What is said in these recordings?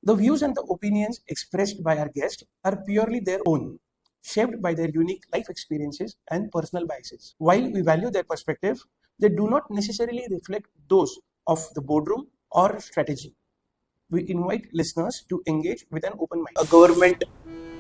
The views and the opinions expressed by our guests are purely their own, shaped by their unique life experiences and personal biases. While we value their perspective, they do not necessarily reflect those of the boardroom or strategy. We invite listeners to engage with an open mind. A government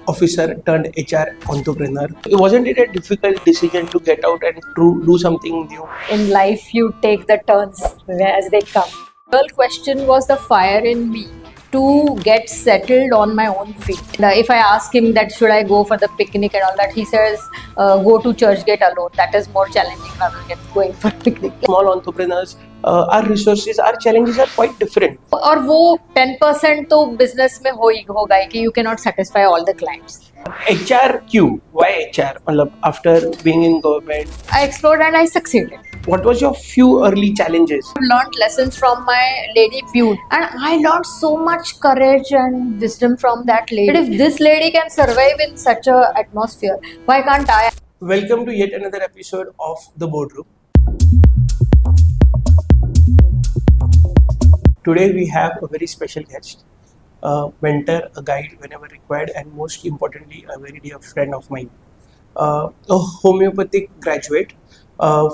officer turned HR entrepreneur. Wasn't it a difficult decision to get out and to do something new? In life, you take the turns as they come. The real question was the fire in me to get settled on my own feet. If I ask him that should I go for the picnic and all that, he says go to Churchgate alone. That is more challenging rather than going for picnic. Small entrepreneurs, our resources, our challenges are quite different. और वो 10% तो business में होगा ही कि you cannot satisfy all the clients. HR क्यों? Why HR? मतलब after being in government, I explored and I succeeded. what was your few early challenges? I learned lessons from my lady Pune, and I learned so much courage and wisdom from that lady. But if this lady can survive in such a atmosphere, why can't I? Welcome to yet another episode of The Boardroom. Today we have a very special guest, a mentor, a guide whenever required, and most importantly, a very dear friend of mine. A homeopathic graduate,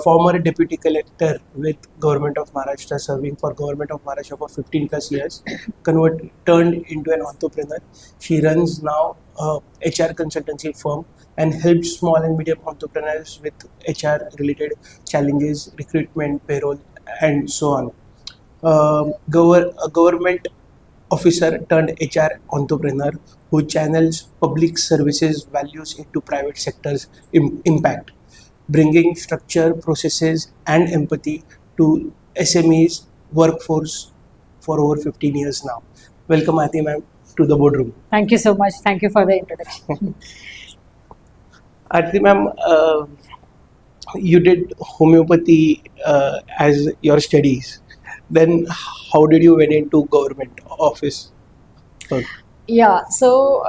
former deputy collector with Government of Maharashtra, serving for Government of Maharashtra for 15 plus years, turned into an entrepreneur. She runs now a HR consultancy firm and helps small and medium entrepreneurs with HR related challenges, recruitment, payroll, and so on. A government officer turned HR entrepreneur who channels public services values into private sector's impact, bringing structure, processes, and empathy to SMEs workforce for over 15 years now. Welcome, Aarti ma'am, to the boardroom. Thank you so much. Thank you for the introduction. Aarti ma'am, you did homeopathy as your studies. Then how did you went into government office? Yeah, so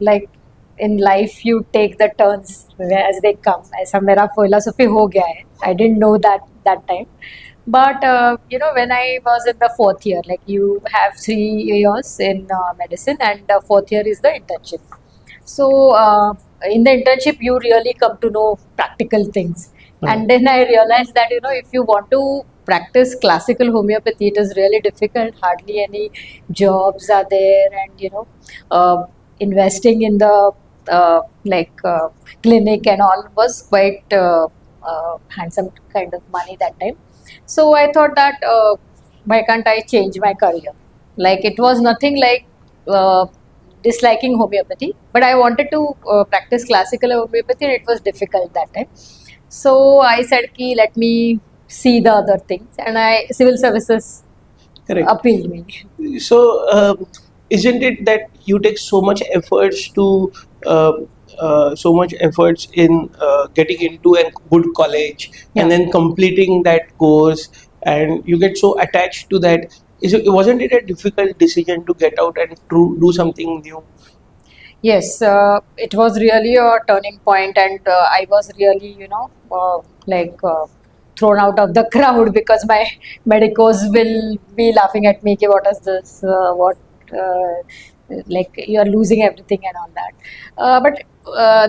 like in life you take the turns as they come. ऐसा मेरा philosophy हो गया है. I didn't know that time. But when I was in the fourth year, like you have 3 years in medicine and the fourth year is the internship. So in the internship you really come to know practical things. And then I realized that if you want to practice classical homeopathy, it is really difficult. Hardly any jobs are there, and investing in the clinic and all was quite handsome kind of money that time. So I thought that why can't I change my career? Like it was nothing like disliking homeopathy, but I wanted to practice classical homeopathy, and it was difficult that time. So I said ki let me see the other things, and civil services Correct. appealed me. So, isn't it that you take so much efforts to in getting into a good college and then completing that course, and you get so attached to that? Wasn't it a difficult decision to get out and to do something new? Yes, it was really a turning point, and I was really, thrown out of the crowd because my medicos will be laughing at me. Ki, what is this? Like you are losing everything and all that. But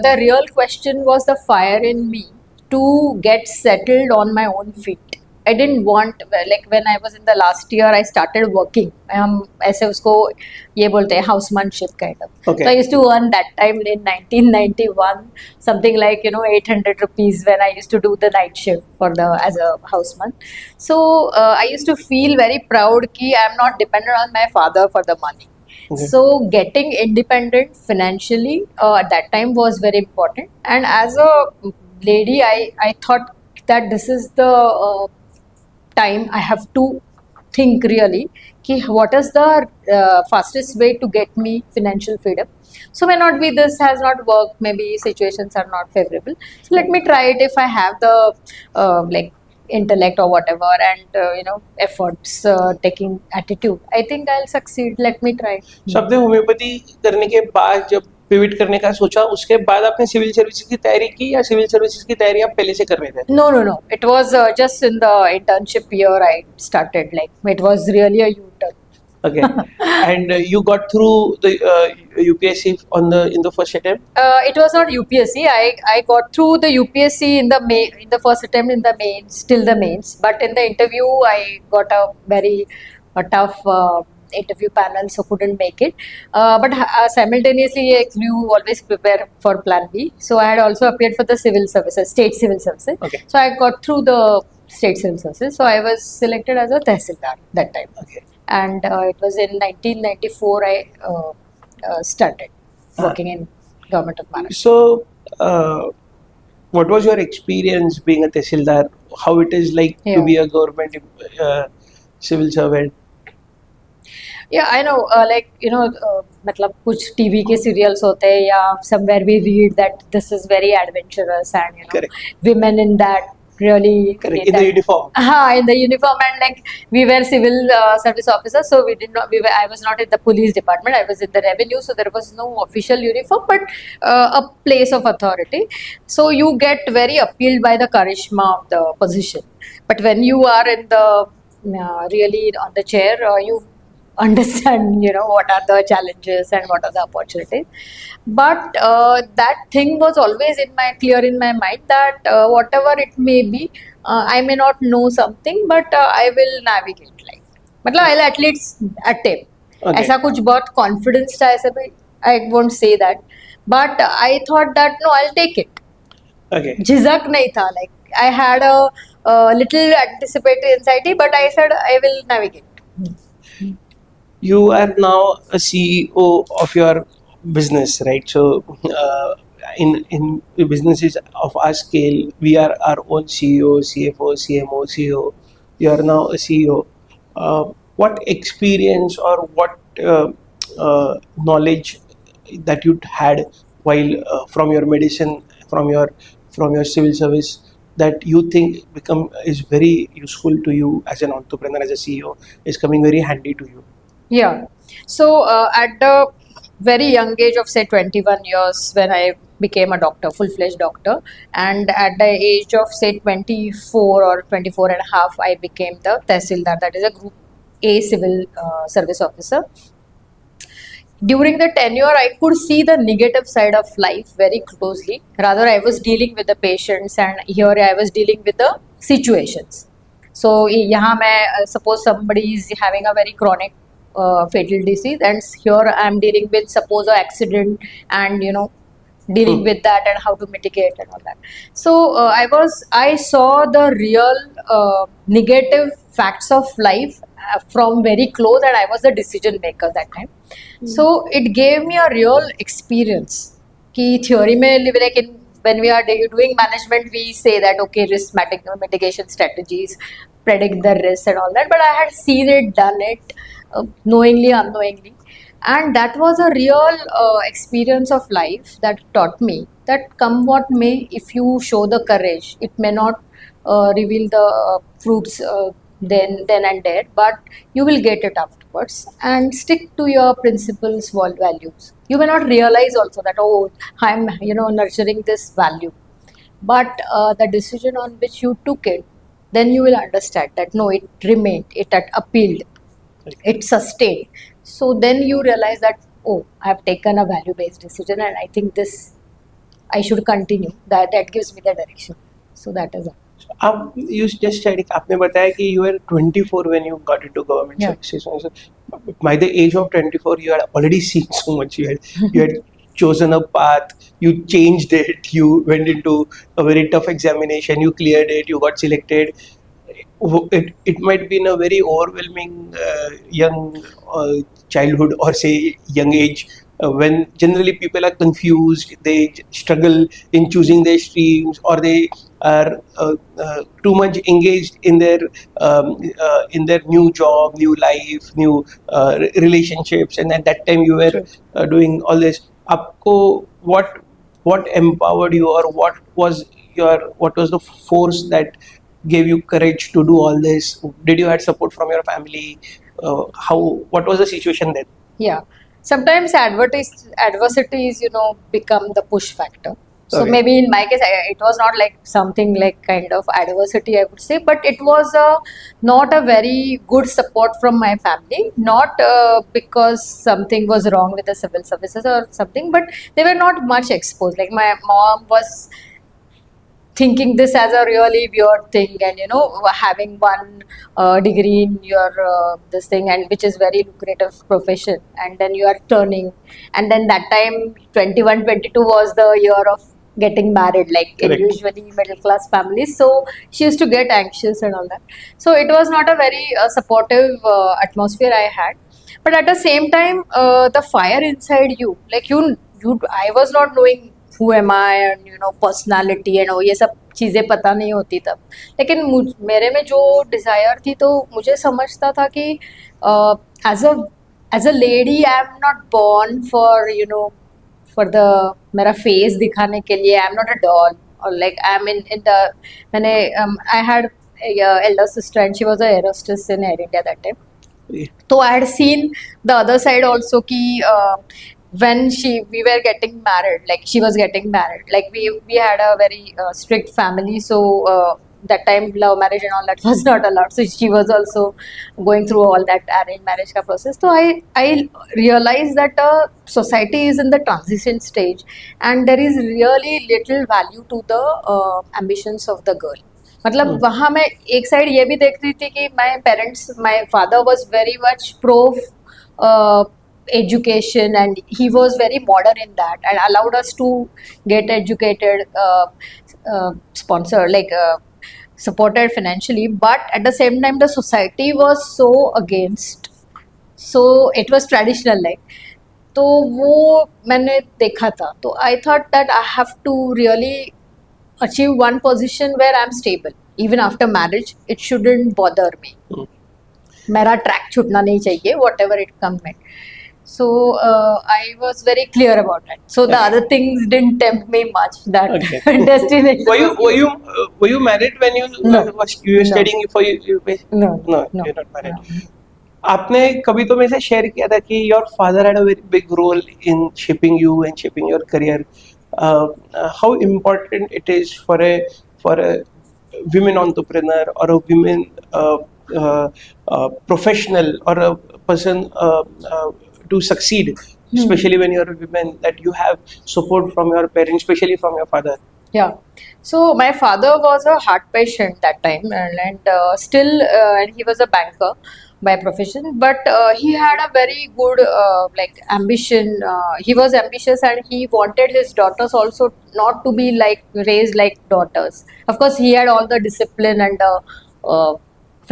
the real question was the fire in me to get settled on my own feet. I didn't want, like when I was in the last year, I started working. ऐसे उसको ये बोलते हैं housemanship kind of. Okay. So I used to earn that time in 1991 something like 800 rupees when I used to do the night shift as a houseman. So I used to feel very proud कि I am not dependent on my father for the money. Okay. So getting independent financially at that time was very important. And as a lady, I thought that this is the time I have to think really ki what is the fastest way to get me financial freedom. So may not be this has not worked, maybe situations are not favorable, so let me try it. If I have the intellect or whatever and efforts, taking attitude, I think I'll succeed. Let me try. So आपने homeopathy करने के बाद जब pivot करने का सोचा, उसके बाद आपने सिविल सर्विसेज की तैयारी की या सिविल सर्विसेज की तैयारी आप पहले से कर रहे थे? No. It was just in the internship year I started. Like it was really a U-turn. Okay. And you got through the UPSC in the first attempt? It was not UPSC. I got through the UPSC in the first attempt in the mains till the mains. But in the interview, I got a tough interview panel, so couldn't make it. But simultaneously, you always prepare for Plan B. So I had also appeared for the civil services, state civil services. Okay. So I got through the state civil services. So I was selected as a tehsildar that time. Okay. And it was in 1994 I started working in government of Maharashtra. So, what was your experience being a tehsildar? How it is like to Yeah. be a government civil servant? Yeah, I know. मतलब कुछ TV के serials होते हैं या somewhere we read that this is very adventurous and Correct. women in that really Correct. need In the that. uniform. In the uniform, and like we were civil service officers, so we did not. I was not in the police department. I was in the revenue, so there was no official uniform, but a place of authority. So you get very appealed by the charisma of the position. But when you are in the really on the chair, you understand what are the challenges and what are the opportunities. But that thing was always clear in my mind that whatever it may be, I may not know something, but I will navigate life. मतलब I'll at least attempt. Okay. ऐसा कुछ बहुत confidence था ऐसे भी, I won't say that, but I thought that no, I'll take it. Okay. झिझक नहीं था, like I had a little anticipatory anxiety, but I said I will navigate. You are now a CEO of your business, right? So, in businesses of our scale, we are our own CEO, CFO, CMO, CEO. You are now a CEO. What experience or what knowledge that you had while from your medicine, from your civil service, that you think is very useful to you as an entrepreneur, as a CEO, is coming very handy to you? Yeah. So at the very young age of say 21 years, when I became a doctor, full-fledged doctor, and at the age of say 24 or 24 and a half, I became the tehsildar, that is a group A civil service officer. During the tenure, I could see the negative side of life very closely. Rather, I was dealing with the patients, and here I was dealing with the situations. So यहाँ मैं suppose somebody is having a very chronic fatal disease, and here I am dealing with suppose an accident, and dealing with that and how to mitigate and all that. So I saw the real negative facts of life from very close, and I was the decision maker that time. So it gave me a real experience. कि theory में like when we are doing management, we say that okay, risk mitigation strategies, predict the risk and all that. But I had seen it, done it, knowingly, unknowingly, and that was a real experience of life that taught me that come what may, if you show the courage, it may not reveal the fruits then and there, but you will get it afterwards, and stick to your principles, values. You may not realize also that oh, I'm nurturing this value, but the decision on which you took it, then you will understand that no, it remained, it had appealed, it sustained. So then you realize that oh, I have taken a value based decision, and I think this I should continue. That gives me the direction. So that is it. आप you just said आपने बताया कि you were 24 when you got into government Yeah. services. So, by the age of 24, you had already seen so much. You had chosen a path. You changed it. You went into a very tough examination. You cleared it. You got selected. It might be in a very overwhelming young childhood, or say young age, when generally people are confused, they struggle in choosing their streams, or they are too much engaged in their new job, new life, new relationships, and at that time you were doing all this. आपको what empowered you, or what was the force that gave you courage to do all this? Did you had support from your family? What was the situation then? Yeah. Sometimes adversities, become the push factor. So Okay. maybe in my case, it was not like something like kind of adversity, I would say, but it was not a very good support from my family. Not because something was wrong with the civil services or something, but they were not much exposed. Like my mom was thinking this as a really weird thing, and having one degree in your this thing, and which is very lucrative profession, and then you are turning, and then that time 21, 22 was the year of getting married, like in Correct. usually middle class families. So she used to get anxious and all that. So it was not a very supportive atmosphere I had. But at the same time, the fire inside you, like I was not knowing who am I, and personality and ये सब चीज़ें पता नहीं होती तब. लेकिन मेरे में जो डिज़ायर थी, तो मुझे समझता था कि as a lady I am not born for for the मेरा फेस दिखाने के लिए. I am not a doll, और like I am in the मैंने I had elder sister, and she was a air hostess in Air India that time. So I had seen the other side also ki when we were getting married, like she was getting married, like we had a very strict family. So that time love marriage and all that was not allowed. So she was also going through all that arranged marriage ka process. So I realized that society is in the transition stage, and there is really little value to the ambitions of the girl. मतलब वहाँ मैं एक side ये भी देख रही थी कि my father was very much pro education, and he was very modern in that, and allowed us to get educated, sponsored, like supported financially. But at the same time, the society was so against. So it was traditional, like. तो वो मैंने देखा था, तो I thought that I have to really achieve one position where I'm stable. Even after marriage, it shouldn't bother me. मेरा track छूटना नहीं चाहिए, whatever it comes in. So I was very clear about that. So the other things didn't tempt me much. That destination. Were you married when you No. you were No. studying for you? No. No, No. you're not married. No. आपने कभी तो मेरे से share किया था कि your father had a very big role in shaping you and shaping your career. How important it is for a women entrepreneur or a women professional or a person to succeed, especially when you're a woman, that you have support from your parents, especially from your father. Yeah. So my father was a heart patient that time, and still, and he was a banker by profession. But he had a very good like ambition. He was ambitious, and he wanted his daughters also not to be like raised like daughters. Of course, he had all the discipline, and the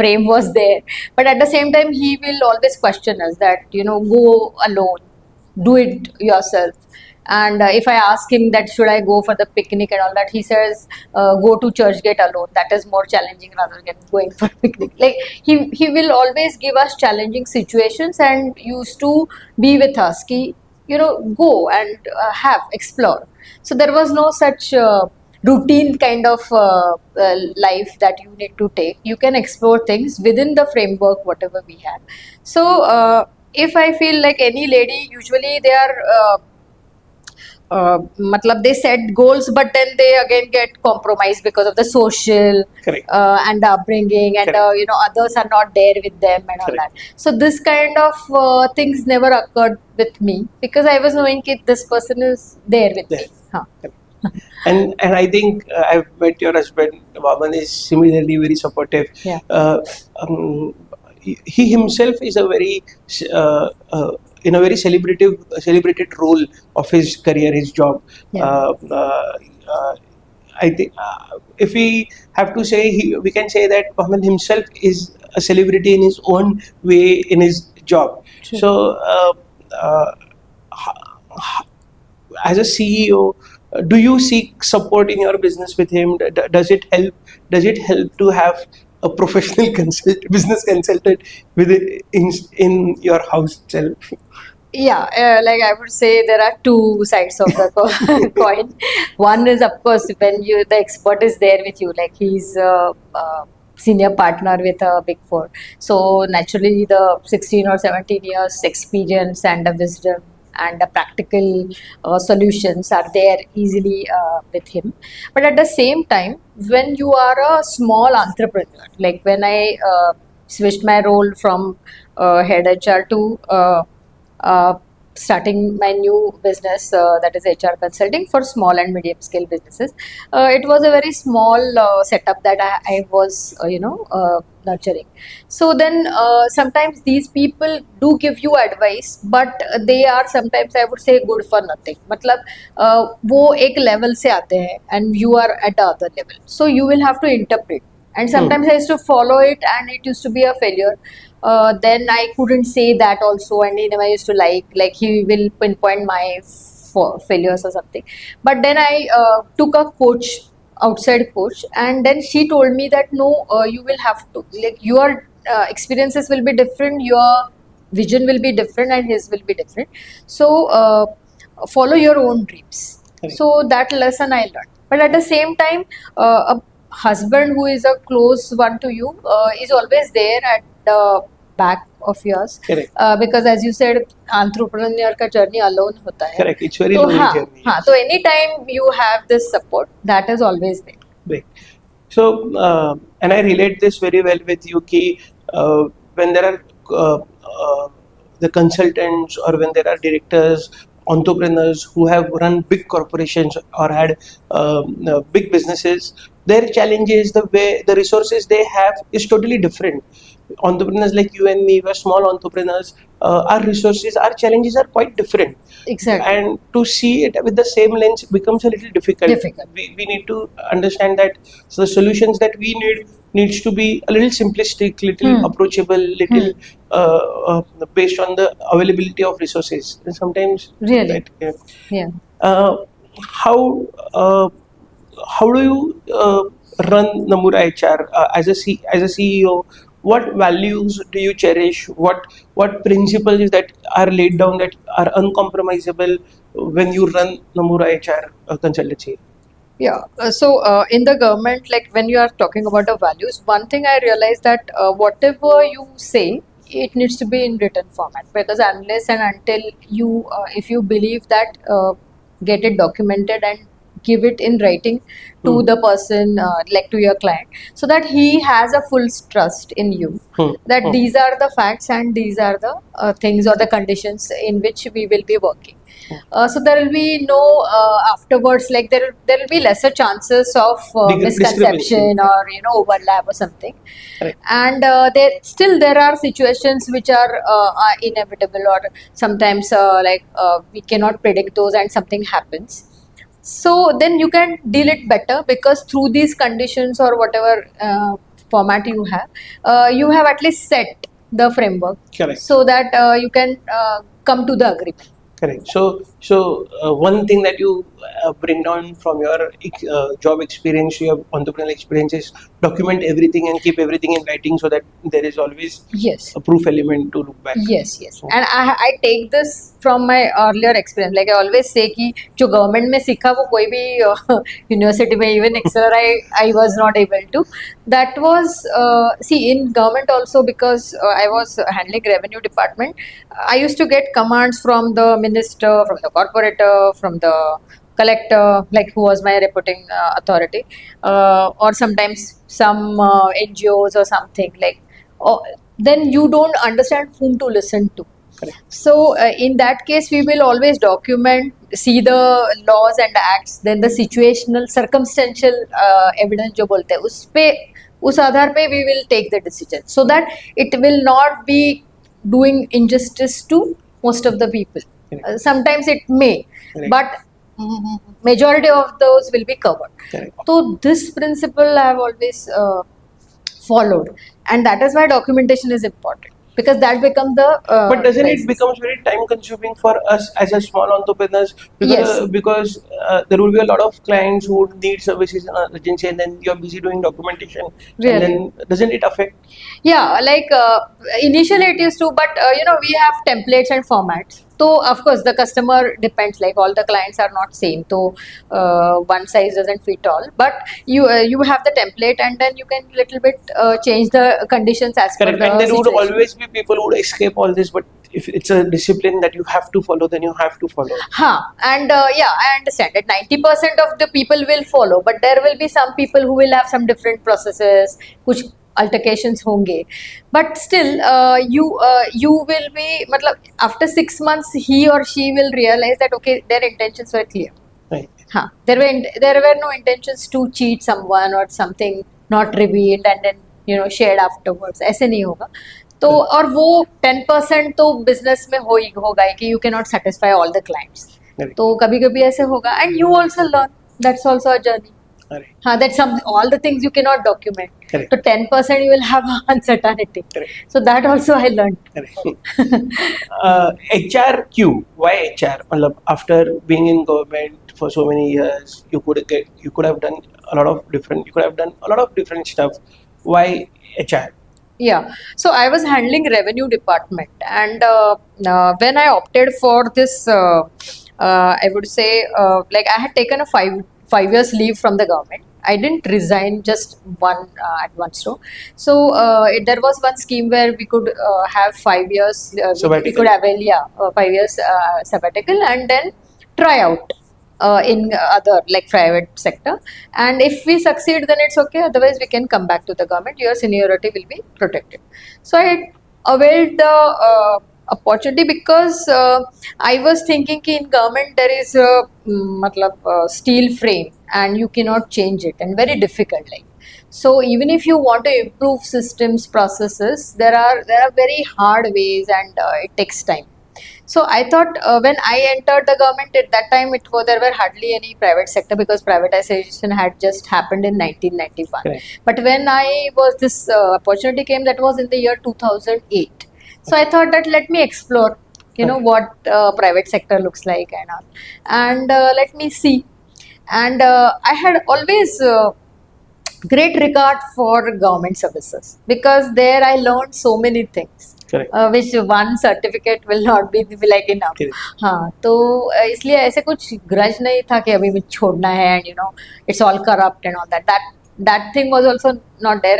frame was there. But at the same time, he will always question us that go alone, do it yourself. And if I ask him that should I go for the picnic and all that, he says go to Churchgate alone. That is more challenging rather than going for picnic. Like he will always give us challenging situations and used to be with us. Ki, go and explore. So there was no such routine kind of life that you need to take. You can explore things within the framework whatever we have. So if I feel like any lady, usually they are matlab they set goals, but then they again get compromised because of the social and the upbringing, and others are not there with them and all that. So this kind of things never occurred with me, because I was knowing that this person is there with me. And I think I've met your husband. Vaman is similarly very supportive. He himself is a very in a very celebrated role of his career, his job. I think if we have to say, we can say that Vaman himself is a celebrity in his own way in his job. True. So as a CEO, do you seek support in your business with him? Does it help to have a professional business consultant in your house itself? Yeah, like I would say there are two sides of the coin. One is, of course, when the expert is there with you, like he's a senior partner with a Big Four. So naturally the 16 or 17 years experience and the wisdom and the practical solutions are there easily with him. But at the same time, when you are a small entrepreneur, like when I switched my role from head HR to uh, starting my new business, that is HR consulting for small and medium scale businesses. It was a very small setup that I was nurturing. So then sometimes these people do give you advice, but they are sometimes, I would say, good for nothing. मतलब वो एक level से आते हैं and you are at the other level, so you will have to interpret. And sometimes I used to follow it and it used to be a failure. Then I couldn't say that also, and he never used to like he will pinpoint my failures or something. But then I took a coach, outside coach, and then she told me that no, you will have to, like, your experiences will be different, your vision will be different, and his will be different. So follow your own dreams. Correct. So that lesson I learned. But at the same time, a husband who is a close one to you is always there at the back of yours. Correct. Because as you said, entrepreneur का journey alone होता है. Correct. It's very तो lonely हाँ, journey. हाँ, तो anytime you have this support, that is always there. Right. So, and I relate this very well with you, ki, when there are the consultants or when there are directors, entrepreneurs who have run big corporations or had big businesses, their challenges, the way the resources they have is totally different. Entrepreneurs like you and me, we're small entrepreneurs, our resources, our challenges are quite different. Exactly. And to see it with the same lens becomes a little difficult. We need to understand that the solutions that we needs to be a little simplistic, little approachable, little based on the availability of resources. And sometimes Really? that, Yeah. how do you run Namura HR as a CEO? What values do you cherish? What principles that are laid down that are uncompromisable when you run Namura HR consultancy? Yeah. So in the government, like when you are talking about the values, one thing I realized that whatever you say, it needs to be in written format, because unless and until you, if you believe that, get it documented and give it in writing to the person, like to your client, so that he has a full trust in you, that these are the facts and these are the things or the conditions in which we will be working. So there will be no afterwards, like there will be lesser chances of misconception or overlap or something. Correct. And there are situations which are inevitable, or sometimes we cannot predict those and something happens. So then you can deal it better, because through these conditions or whatever format you have at least set the framework. Correct. So that you can come to the agreement. Correct. So one thing that you bring down from your job experience, your entrepreneurial experience, is document everything and keep everything in writing, so that there is always Yes. a proof element to look back. Yes. And I take this from my earlier experience. Like I always say कि जो government में सीखा वो कोई भी university में, even Excel I was not able to. That was see, in government also, because I was handling revenue department, I used to get commands from the minister, from the corporator, from the collector, like who was my reporting authority, or sometimes some NGOs or something, like then you don't understand whom to listen to. Correct. So in that case, we will always document, see the laws and acts, then the situational, circumstantial evidence जो बोलते हैं, उस आधार पे we will take the decision, so that it will not be doing injustice to most of the people. Correct. Sometimes it may, Correct. but majority of those will be covered. Correct. So this principle I have always followed, and that is why documentation is important, because that becomes the But doesn't basis. it becomes very time consuming for us as a small entrepreneurs? Yes. Because there will be a lot of clients who would need services in an agency, and then you're busy doing documentation. Really? And then doesn't it affect? Yeah, like initially it used to, but we have templates and formats. So of course the customer depends, like all the clients are not same, so one size doesn't fit all, but you have the template and then you can little bit change the conditions as per Correct. the And there would situation. always be people who would escape all this, but if it's a discipline that you have to follow, then you have to follow. And yeah, I understand that 90% of the people will follow, but there will be some people who will have some different processes, कुछ altercations होंगे, but still you will be, मतलब after 6 months he or she will realize that okay, their intentions were clear. Right. हाँ, there were no intentions to cheat someone or something not revealed and then shared afterwards. ऐसे नहीं होगा. तो और वो 10% तो business में होगा ही कि you can not satisfy all the clients. Correct. तो कभी कभी ऐसे होगा and you also learn, that's also a journey. Correct. हाँ, that some all the things you can not document. Correct. तो 10% you will have uncertainty. Correct. So that also I learned. Correct. HRQ. Why HR? मतलब after being in government for so many years, you could have done a lot of different stuff. Why HR? Yeah, so I was handling revenue department, and when I opted for this, I would say, like I had taken a five years leave from the government. I didn't resign just one at once. So there was one scheme where we could have 5 years. We Sabbatical. could avail 5 years sabbatical and then try out. In other like private sector, and if we succeed then it's okay, otherwise we can come back to the government, your seniority will be protected. So I availed the opportunity because I was thinking ki in government there is a steel frame and you cannot change it and very difficult, like, so even if you want to improve systems processes, there are very hard ways and it takes time. So I thought when I entered the government at that time, there were hardly any private sector because privatization had just happened in 1991. Correct. But when this opportunity came, that was in the year 2008. So I thought that let me explore, what private sector looks like and all, and let me see. And I had always great regard for government services because there I learned so many things. Correct. Which one certificate will not be like enough. Correct. हाँ, तो इसलिए ऐसे कुछ grudge नहीं था कि अभी मुझे छोड़ना है and it's all corrupt and all that. That thing was also not there.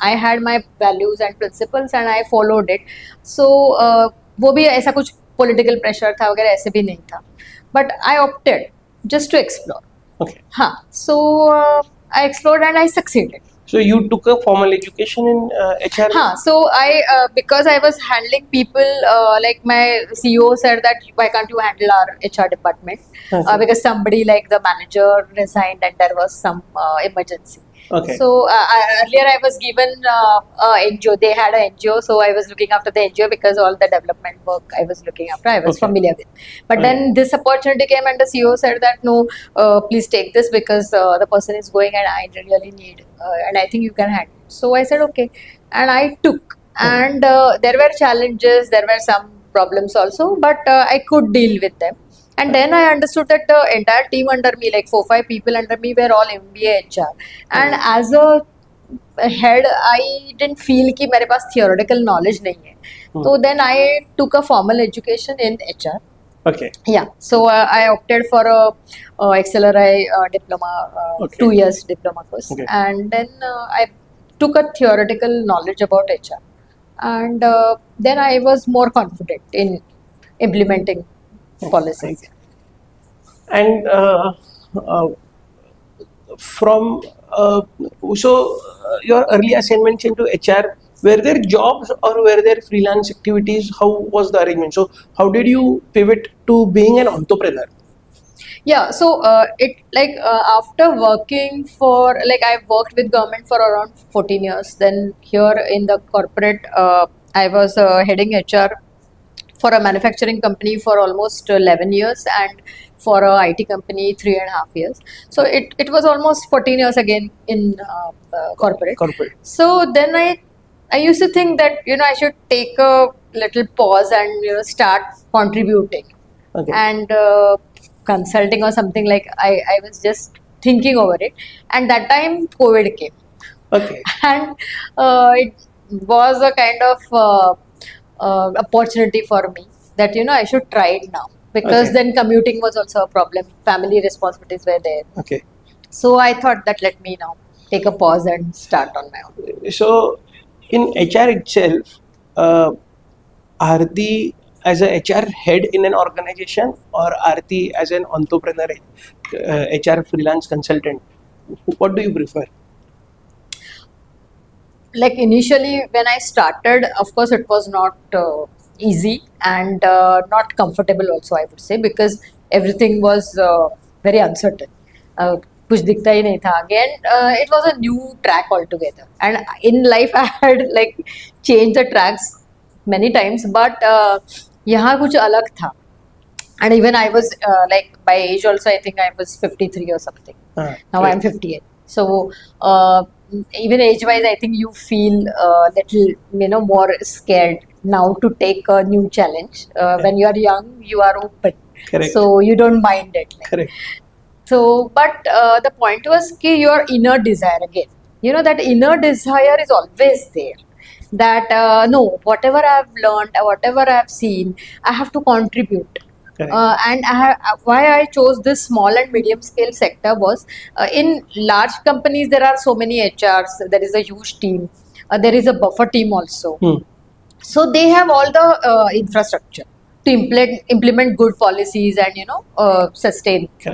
I had my values and principles and I followed it. So वो भी ऐसा कुछ political pressure था वगैरह ऐसे भी नहीं था. But I opted just to explore. Okay. हाँ, so I explored and I succeeded. So you took a formal education in HR? So I because I was handling people, like my CEO said that why can't you handle our HR department? Because somebody like the manager resigned and there was some emergency. Okay. So earlier I was given NGO. They had an NGO, so I was looking after the NGO because all the development work I was looking after, I was Okay. familiar with. But then this opportunity came and the CEO said that no, please take this because the person is going and I really need and I think you can handle it. So I said okay, and I took. And there were challenges, there were some problems also, but I could deal with them. And then I understood that the entire team under me, like 4-5 people under me, were all MBA HR. And as a head, I didn't feel कि मेरे पास theoretical knowledge नहीं है. So then I took a formal education in HR. Okay. Yeah. So I opted for a XLRI diploma, Okay. 2 years diploma course. Okay. And then I took a theoretical knowledge about HR. And then I was more confident in implementing policies. And from your early assignments into HR, were there jobs or were there freelance activities? How was the arrangement? So how did you pivot to being an entrepreneur? Yeah, so after working for, like, I've worked with government for around 14 years. Then here in the corporate, I was heading HR for a manufacturing company for almost 11 years and for a IT company 3.5 years. So it was almost 14 years again in corporate. So then I used to think that I should take a little pause and start contributing. Okay. And consulting or something, like I was just thinking over it, and that time COVID came. Okay. And it was a kind of opportunity for me that I should try it now, because Okay. then commuting was also a problem. Family responsibilities were there. Okay. So I thought that let me now take a pause and start on my own. So, in HR itself, Aarti as a HR head in an organization, or Aarti as an entrepreneur, HR freelance consultant, what do you prefer? Like initially when I started, of course it was not easy and not comfortable also, I would say, because everything was very uncertain. कुछ दिखता ही नहीं था आगे, and it was a new track altogether, and in life I had like changed the tracks many times, but यहाँ कुछ अलग था. And even I was like by age also, I think I was 53 or something. Now I'm 58. So even age-wise, I think you feel little, more scared now to take a new challenge. When you are young, you are open, Correct. so you don't mind it. Like. Correct. So, but the point was कि your inner desire again. That inner desire is always there. That no, whatever I've learned, whatever I've seen, I have to contribute. Correct. And why I chose this small and medium scale sector was in large companies there are so many HRs, there is a huge team, there is a buffer team also. So they have all the infrastructure to implement good policies and sustain Correct.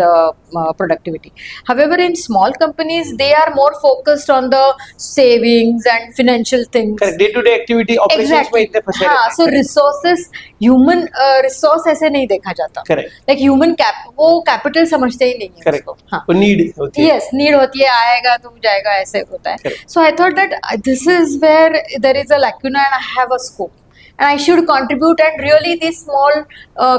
the productivity. However, in small companies they are more focused on the savings and financial things. Correct. Day-to-day activity operations में Exactly. इतने फंसे हाँ, रहते हैं. so resources, human resource ऐसे नहीं देखा जाता. Correct. Like human वो capital समझते ही नहीं है Correct. उसको. हाँ. वो need होती है. Yes, need होती है, आएगा तो जाएगा, ऐसे होता है. Correct. So I thought that this is where there is a lacuna and I have a scope. And I should contribute, and really these small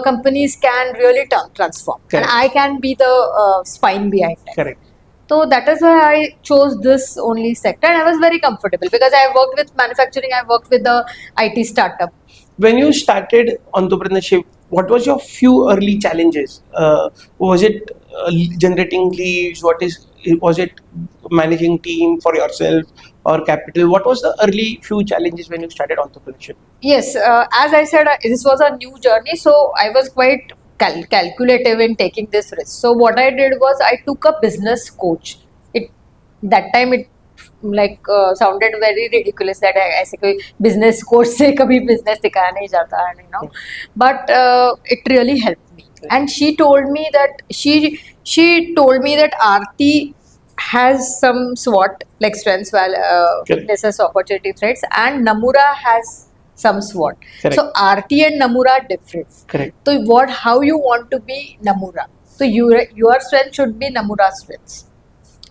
companies can really transform. Correct. And I can be the spine behind it. Correct. So that is why I chose this only sector, and I was very comfortable because I worked with manufacturing, I worked with the IT startup. When you started entrepreneurship, what was your few early challenges? Was it generating leads? Was it managing team for yourself or capital? What was the early few challenges when you started entrepreneurship? Yes, as I said, this was a new journey, so I was quite calculative in taking this risk. So what I did was I took a business coach. That time it sounded very ridiculous that ऐसे कोई business coach से कभी business सिखाया नहीं जाता, but it really helped me. And she told me that she told me that Aarti has some SWOT, like strengths, weaknesses, opportunity, threats, and Namura has some SWOT. Correct. So Aarti and Namura are different. Correct. So how you want to be Namura? So your strength should be Namura's strengths.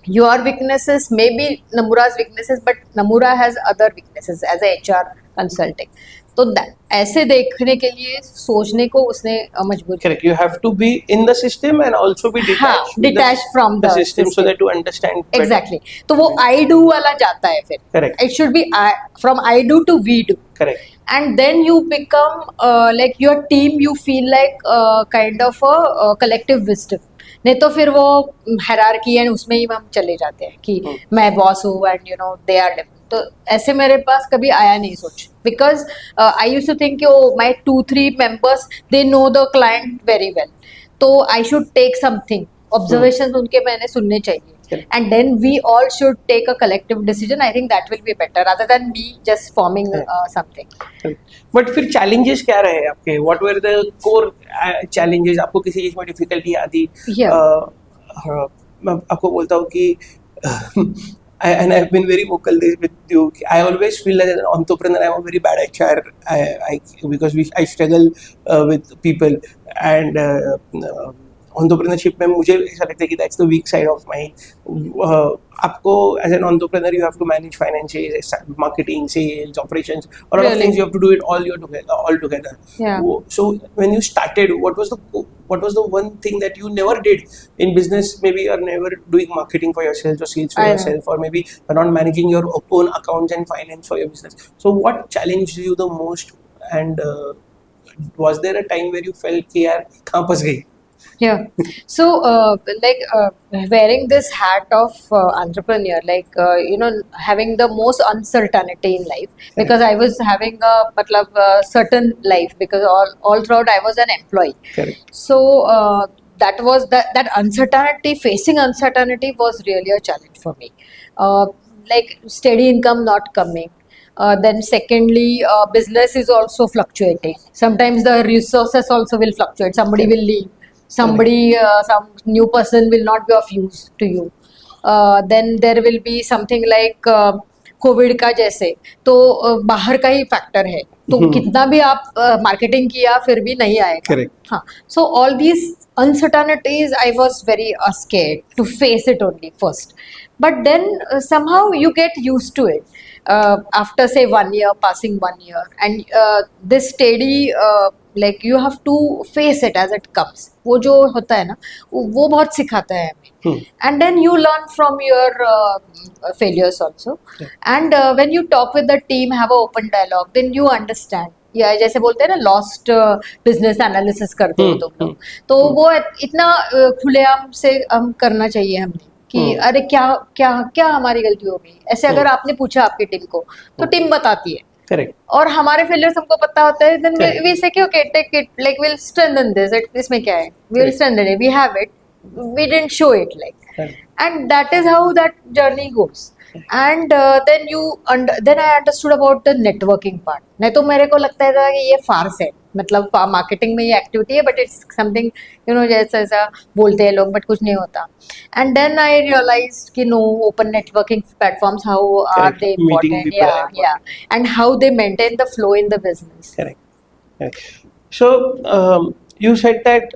Your weaknesses may be Namura's weaknesses, but Namura has other weaknesses as a HR consulting. तो ऐसे देखने के लिए सोचने को उसने मजबूर किया. Correct. You have to be in the system and also be detached from the system so that you understand better. Exactly. तो वो I do वाला जाता है फिर. Correct. It should be from I do to we do. Correct. And then you become like your team, you feel like kind of a collective wisdom. नहीं तो फिर वो हायरार्की है उसमें ही हम चले जाते हैं कि मैं बॉस हूँ एंड दे आर डिफरेंट. तो ऐसे मेरे पास कभी आया नहीं सोच, because I used to think my 2-3 members they know the client very well, तो I should take something, observations उनके मैंने सुनने चाहिए, and then we all should take a collective decision. I think that will be better rather than me just forming something. But फिर challenges क्या रहे आपके? What were the core challenges? आपको किसी चीज में difficulty आती? मैं आपको बोलता हूँ कि and I've been very vocal with you. I always feel that as an entrepreneur, I'm a very bad HR. Because I struggle with people, and entrepreneurship में मुझे ऐसा लगता है कि that's the weak side of mine. आपको as an entrepreneur you have to manage finances, marketing, sales, operations, a lot of things you have to do it all together. Yeah. So when you started, what was the one thing that you never did in business? Maybe you're never doing marketing for yourself or sales for yourself, or maybe you're not managing your own accounts and finance for your business. So what challenged you the most, and was there a time where you felt कि यार कहाँ फंस गई? Yeah. So, wearing this hat of entrepreneur, having the most uncertainty in life, because I was having certain life, because all throughout I was an employee. Correct. So, that uncertainty, facing uncertainty was really a challenge for me. Like steady income not coming. Then secondly, business is also fluctuating. Sometimes the resources also will fluctuate. Somebody Correct. will leave. Some new person will not be of use to you. Then there will be something like Covid का जैसे, तो बाहर का ही factor है, तो कितना भी आप मार्केटिंग किया फिर भी नहीं आएगा. Correct. हाँ, so all these uncertainties I was very scared to face it only first, but then somehow you get used to it after say 1 year, passing 1 year, and this steady like you have to face it as it comes. वो जो होता है ना, वो बहुत सिखाता है हमें. And then you learn from your failures also. And when you talk with the team, have an open dialogue, then you understand. या जैसे बोलते हैं ना, लॉस्ट बिजनेस एनालिसिस करते हो तुम लोग, तो वो इतना खुलेआम से हम करना चाहिए हमने कि अरे क्या क्या क्या हमारी गलती हो गई. ऐसे अगर आपने पूछा आपकी टीम को, तो टीम बताती है. Correct. और हमारे फेलियर्स हमको पता होता है, देन वी से कि okay take it, like we will strengthen this, इसमें क्या है, we will strengthen it, we have it, we didn't show it, like, and that is how that journey goes. And then I understood about the networking part. नहीं तो मेरे को लगता था कि ये फार्स है, मतलब मार्केटिंग में ये एक्टिविटी है, बट इट्स समथिंग जैसा ऐसा बोलते हैं लोग, बट कुछ नहीं होता. एंड देन आई रियलाइज कि no, open networking platforms, how are they important, and how they maintain the flow in the business. Correct. So you said that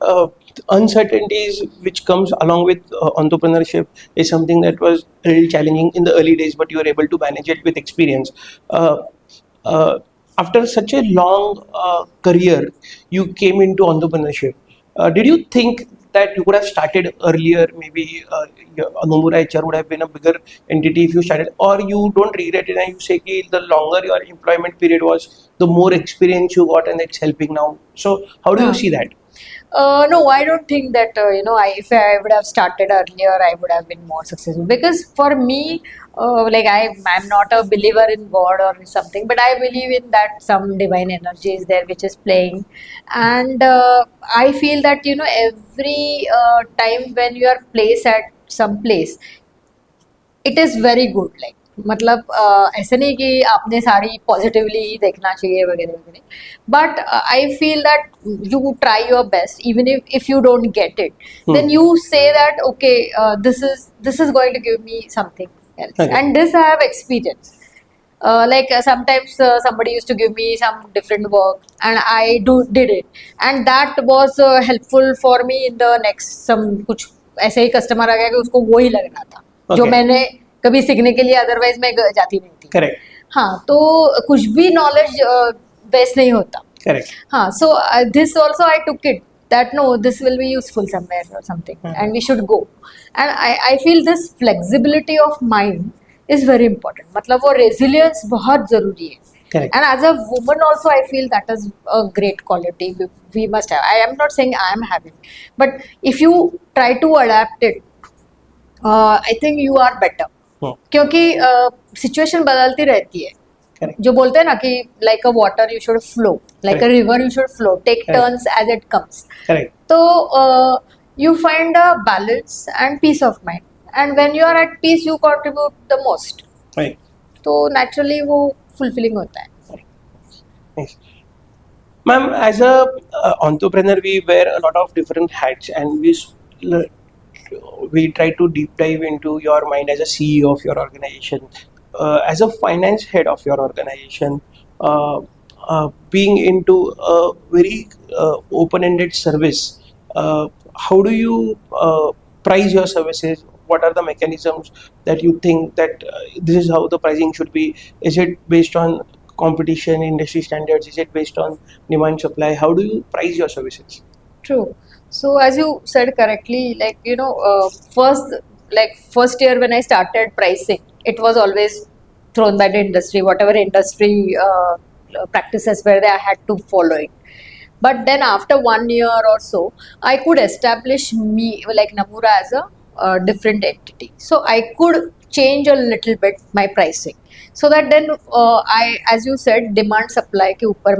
uncertainties which comes along with entrepreneurship is something that was really challenging in the early days, but you were able to manage it with experience. After such a long career, you came into entrepreneurship. Did you think that you could have started earlier? Maybe Nomura HR would have been a bigger entity if you started, or you don't regret it and you say कि the longer your employment period was, the more experience you got and it's helping now. So how do you see that? No, I don't think that if I would have started earlier, I would have been more successful. Because for me, I'm not a believer in God or something, but I believe in that some divine energy is there which is playing, and I feel that every time when you are placed at some place, it is very good. Like, मतलब ऐसे नहीं कि आपने सारी positively ही देखना चाहिए वगैरह वगैरह, but I feel that you try your best, even if you don't get it, then you say that okay, this is going to give me something else. Okay. And this I have experienced. Sometimes somebody used to give me some different work, and I did it, and that was helpful for me in the next some कुछ ऐसे ही customer आ गया कि उसको वो ही लगना था जो मैंने कभी सीखने के लिए अदरवाइज मैं जाती नहीं थी. Correct. हाँ, तो कुछ भी नॉलेज वेस्ट नहीं होता. Correct. हाँ, so this also I took it that no, this will be useful somewhere or something, and we should go. And I feel this flexibility of mind is very important. मतलब वो resilience बहुत जरूरी है. Correct. And as a woman also, I feel that is a great quality we must have. I am not saying I am having, but if you try to adapt it, I think you are better. क्योंकि situation बदलती रहती है. Correct. जो बोलते हैं ना कि like a water you should flow, like a river you should flow, take turns as it comes. Correct. तो you find a balance and peace of mind, and when you are at peace you contribute the most. Right. तो naturally वो fulfilling होता है. Nice. Ma'am, as a entrepreneur, we wear a lot of different hats, and we try to deep dive into your mind as a CEO of your organization, as a finance head of your organization, being into a very open-ended service. How do you price your services? What are the mechanisms that you think that this is how the pricing should be? Is it based on competition, industry standards? Is it based on demand supply? How do you price your services? True. So as you said correctly, first year when I started pricing, it was always thrown by the industry, whatever industry practices were there, I had to follow it. But then after 1 year or so, I could establish me like Namura as a different entity. So I could change a little bit my pricing. So that then I, as you said, demand supply के ऊपर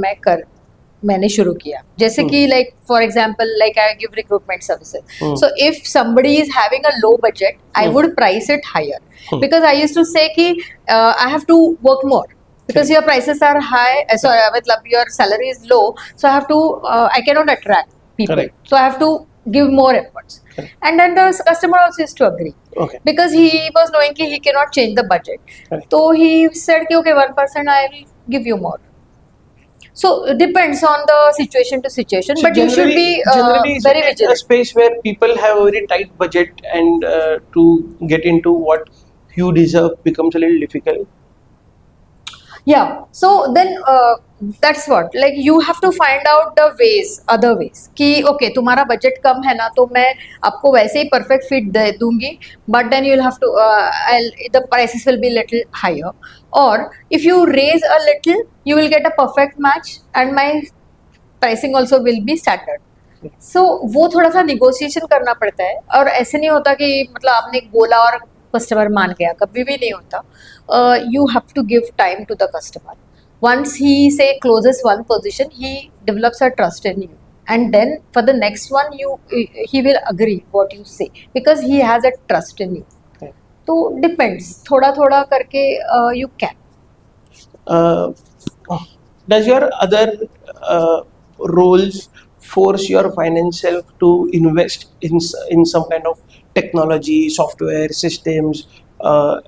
मैंने शुरू किया. जैसे कि like for example, like I give recruitment services. So if somebody is having a low budget, I would price it higher because I used to say कि I have to work more because your prices are high. Sorry, मतलब your salary is low, so I have to I cannot attract people. Correct. So I have to give more efforts. Correct. And then the customer also used to agree. Okay. Because he was knowing कि he cannot change the budget. Correct. So he said कि okay, 1% I will give you more. So it depends on the situation to situation, So but you should be generally very it's a vigilant. space where people have a very tight budget and to get into what you deserve becomes a little difficult. Yeah. So then that's what, like you have to find out the ways, other ways कि okay तुम्हारा budget कम है ना, तो मैं आपको वैसे ही perfect fit दे दूंगी, but then you'll have to the prices will be little higher, or if you raise a little you will get a perfect match and my pricing also will be standard. So वो थोड़ा सा negotiation करना पड़ता है, और ऐसे नहीं होता कि मतलब आपने एक बोला और कस्टमर मान गया, कभी भी नहीं होता. You have to give time to the customer. Once he say closes one position, he develops a trust in you, and then for the next one he will agree what you say because he has a trust in you. Okay. तो depends, थोड़ा थोड़ा करके you can. Does your other roles force your finance self to invest in some kind of technology, software, systems,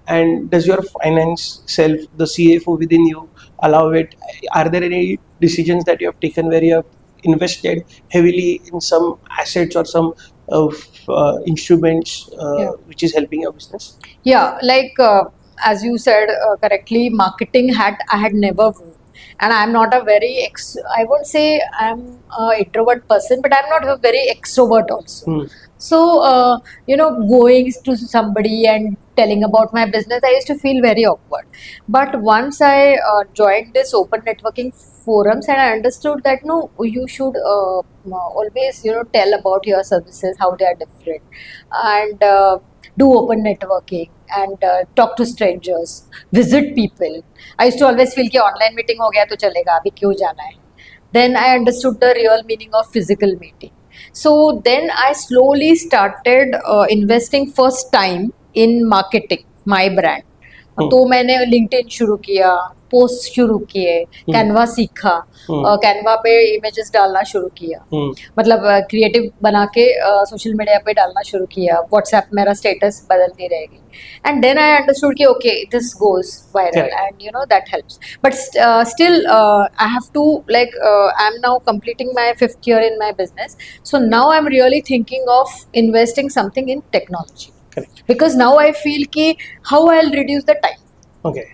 and does your finance self, the CFO within you, allow it? Are there any decisions that you have taken where you have invested heavily in some assets or some instruments which is helping your business? Yeah, like as you said correctly, marketing I had never worked. And I'm not a very I won't say I'm an introvert person, but I'm not a very extrovert also. So going to somebody and telling about my business, I used to feel very awkward. But once I joined this open networking forums, and I understood that no, you should always tell about your services, how they are different, and do open networking and talk to strangers, visit people. I used to always feel कि online meeting हो गया तो चलेगा, अभी क्यों जाना है. Then I understood the real meaning of physical meeting. So then I slowly started investing first time in marketing my brand. तो मैंने LinkedIn शुरू किया, पोस्ट शुरू किए, कैनवा सीखा, कैनवा पे इमेजेस डालना शुरू किया, मतलब क्रिएटिव बना के सोशल मीडिया पे डालना शुरू किया, व्हाट्सएप मेरा स्टेटस बदलती रहेगी. एंड देन आई अंडरस्टूड कि okay this goes viral and that helps. But still I have to like I am now completing my 5th year in my business, so now I'm really thinking of investing something in technology. Correct. Because now I feel कि how I'll reduce the time. Okay.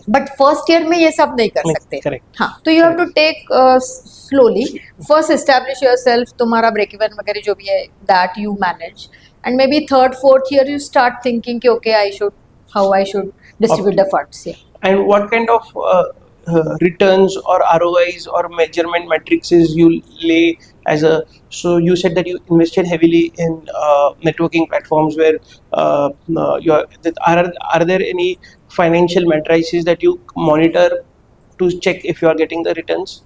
But first year में ये सब नहीं कर सकते. Correct. हाँ, तो you have to take slowly. First establish yourself, तुम्हारा ब्रेक इवन वगैरह जो भी है that you manage, and maybe 3rd 4th year you start thinking कि okay, how I should distribute the funds. Yeah. And what kind of returns or ROIs or measurement matrices you lay as a, so you said that you invested heavily in networking platforms where are there any financial matrices that you monitor to check if you are getting the returns?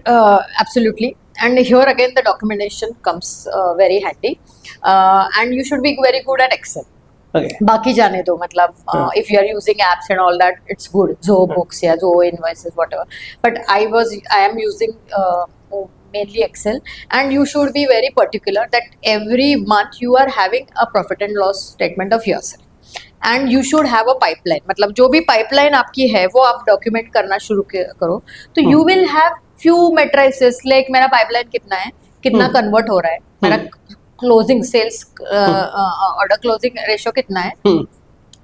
Absolutely. And here again the documentation comes very handy, and you should be very good at Excel. Okay. बाकी जाने दो, मतलब if you are using apps and all that, it's good. Zoho books या Zoho invoices, whatever. But I am using mainly Excel, and you should be very particular that every month you are having a profit and loss statement of yourself. And you should have a pipeline. मतलब जो भी pipeline आपकी है वो आप document करना शुरू करो, तो you will have few matrices like मेरा pipeline कितना है, कितना convert हो रहा है, मेरा closing sales order closing ratio कितना है,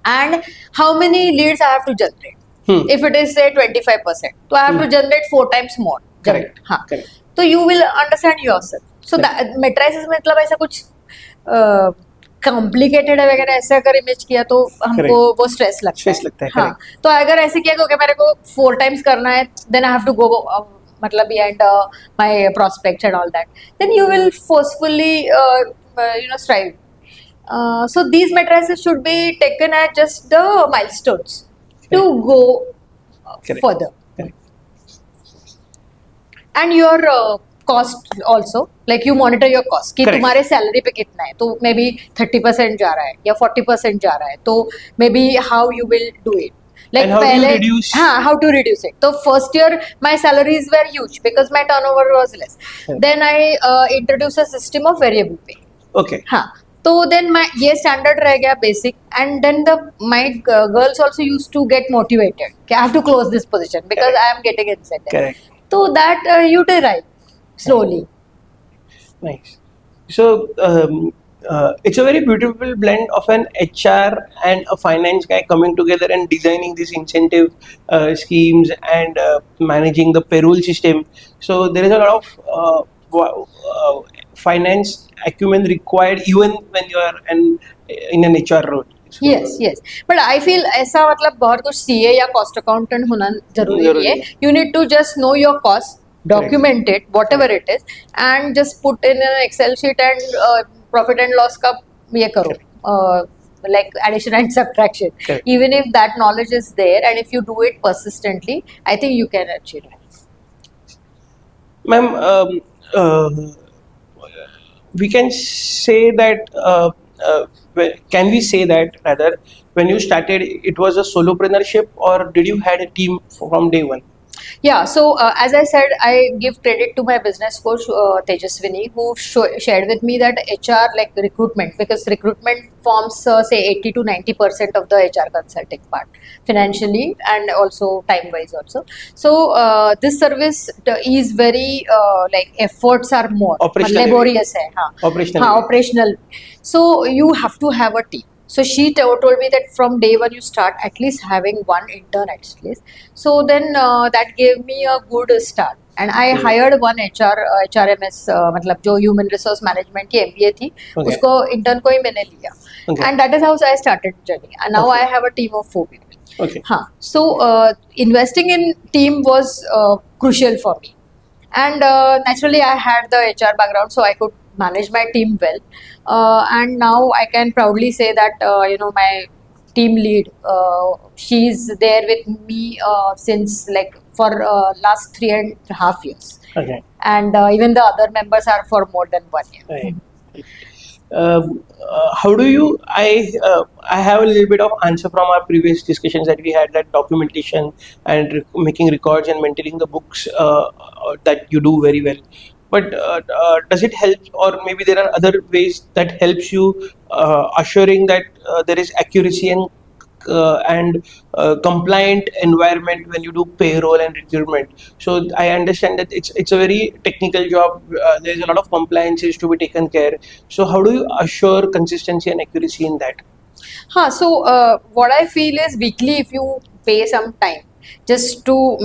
and how many leads I have to generate. If it is say 25%, तो I have to generate 4 times more. Correct. हाँ. Correct. तो you will understand yourself. So that matrices मतलब ऐसा कुछ complicated है वगैरह ऐसे अगर इमेज किया तो हमको वो स्ट्रेस लगता है. लगता है. हाँ, तो अगर ऐसे किया कि मेरे को 4 times करना है, then I have to go matlab behind my prospects and all that, then you will forcefully strive. So these matrices should be taken as just the milestones to go Correct. further. Correct. And your cost also, like you monitor your cost कि Correct. तुम्हारे salary पे कितना है, तो may be 30% जा रहा है या 40% जा रहा है, तो may be how you will do it. Like And how do you reduce- how to reduce it. So first year my salaries were huge because my turnover was less. Correct. Then I introduced a system of variable pay. Okay. हाँ, तो then my ये standard रह गया basic, and then my girls also used to get motivated कि I have to close this position because Correct. I am getting incentive. Correct. So that you derive slowly. Nice. So it's a very beautiful blend of an HR and a finance guy coming together and designing these incentive schemes and managing the payroll system. So there is a lot of finance acumen required even when you are in an HR role. So, Yes. But I feel ऐसा मतलब बहुत कुछ CA या cost accountant होना जरूरी नहीं है. You need to just know your cost, document it, whatever it is, and just put in an Excel sheet and profit and loss का ये करो. Like addition and subtraction. Correct. Even if that knowledge is there and if you do it persistently, I think you can achieve it. Ma'am, we can say that can we say that rather when you started it was a solopreneurship or did you had a team from day one? Yeah, so as I said, I give credit to my business coach Tejaswini, who shared with me that HR, like recruitment, because recruitment forms say 80 to 90% of the HR consulting part, financially and also time wise also. So this service is very like efforts are more Operational laborious hai, Operational. operational. So you have to have a team. So she told me that from day one you start at least having one intern at least. So then that gave me a good start. And I hired one HRMS मतलब जो human resource management की MBA थी, उसको intern को ही मैंने लिया. Okay. And that is how I started journey. And now I have a team of 4 people. Okay. हाँ, so investing in team was crucial for me. And naturally I had the HR background, so I could manage my team well. And now I can proudly say that my team lead, she's there with me since like for last 3.5 years. Okay. And even the other members are for more than 1 year. Right. How do you? I have a little bit of answer from our previous discussions that we had, that documentation and making records and maintaining the books that you do very well. But does it help, or maybe there are other ways that helps you assuring that there is accuracy and compliant environment when you do payroll and recruitment? So I understand that it's a very technical job. There's a lot of compliances to be taken care. So how do you assure consistency and accuracy in that? So what I feel is weekly, if you pay some time just to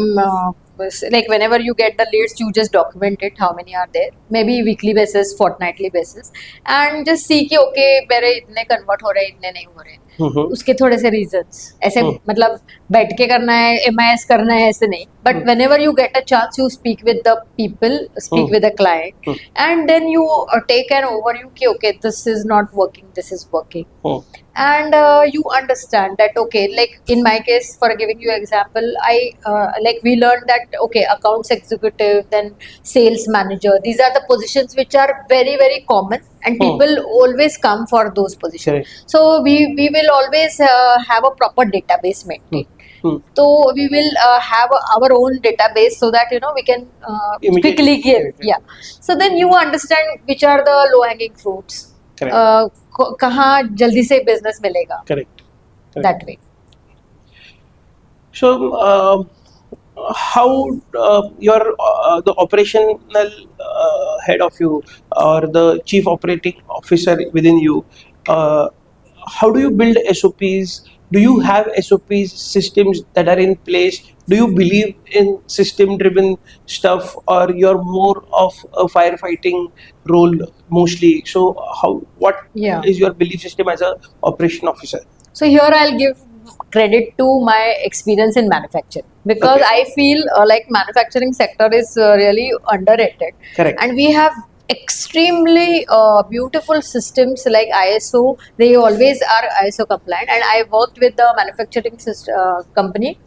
like whenever you get the leads, you just document it, how many are there, maybe weekly basis, fortnightly basis, and just see कि okay मेरे इतने convert हो रहे हैं, इतने नहीं हो रहे हैं. उसके थोड़े से रीजंस ऐसे मतलब बैठ के करना है, MIS करना है ऐसे नहीं, but whenever you get a chance you speak with the people, speak with the client, and then you take an overview कि okay this is not working, this is working, and you understand that okay, like in my case, for giving you example, I like we learned that okay, accounts executive, then sales manager, these are the positions which are very very common and people always come for those positions. Correct. So we will always have a proper database maintained. So we will have our own database so that we can quickly give. Yeah. So then you understand which are the low hanging fruits. Correct. कहाँ जल्दी से business मिलेगा. Correct. That way. So how your the operational head of you or the chief operating officer within you, how do you build SOPs? Do you have SOPs, systems that are in place? Do you believe in system driven stuff, or you're more of a firefighting role mostly? So what Yeah. is your belief system as a operation officer? So here I'll give credit to my experience in manufacturing, because Okay. I feel like manufacturing sector is really underrated. Correct. And we have extremely beautiful systems like ISO. They always are ISO compliant, and I worked with the manufacturing company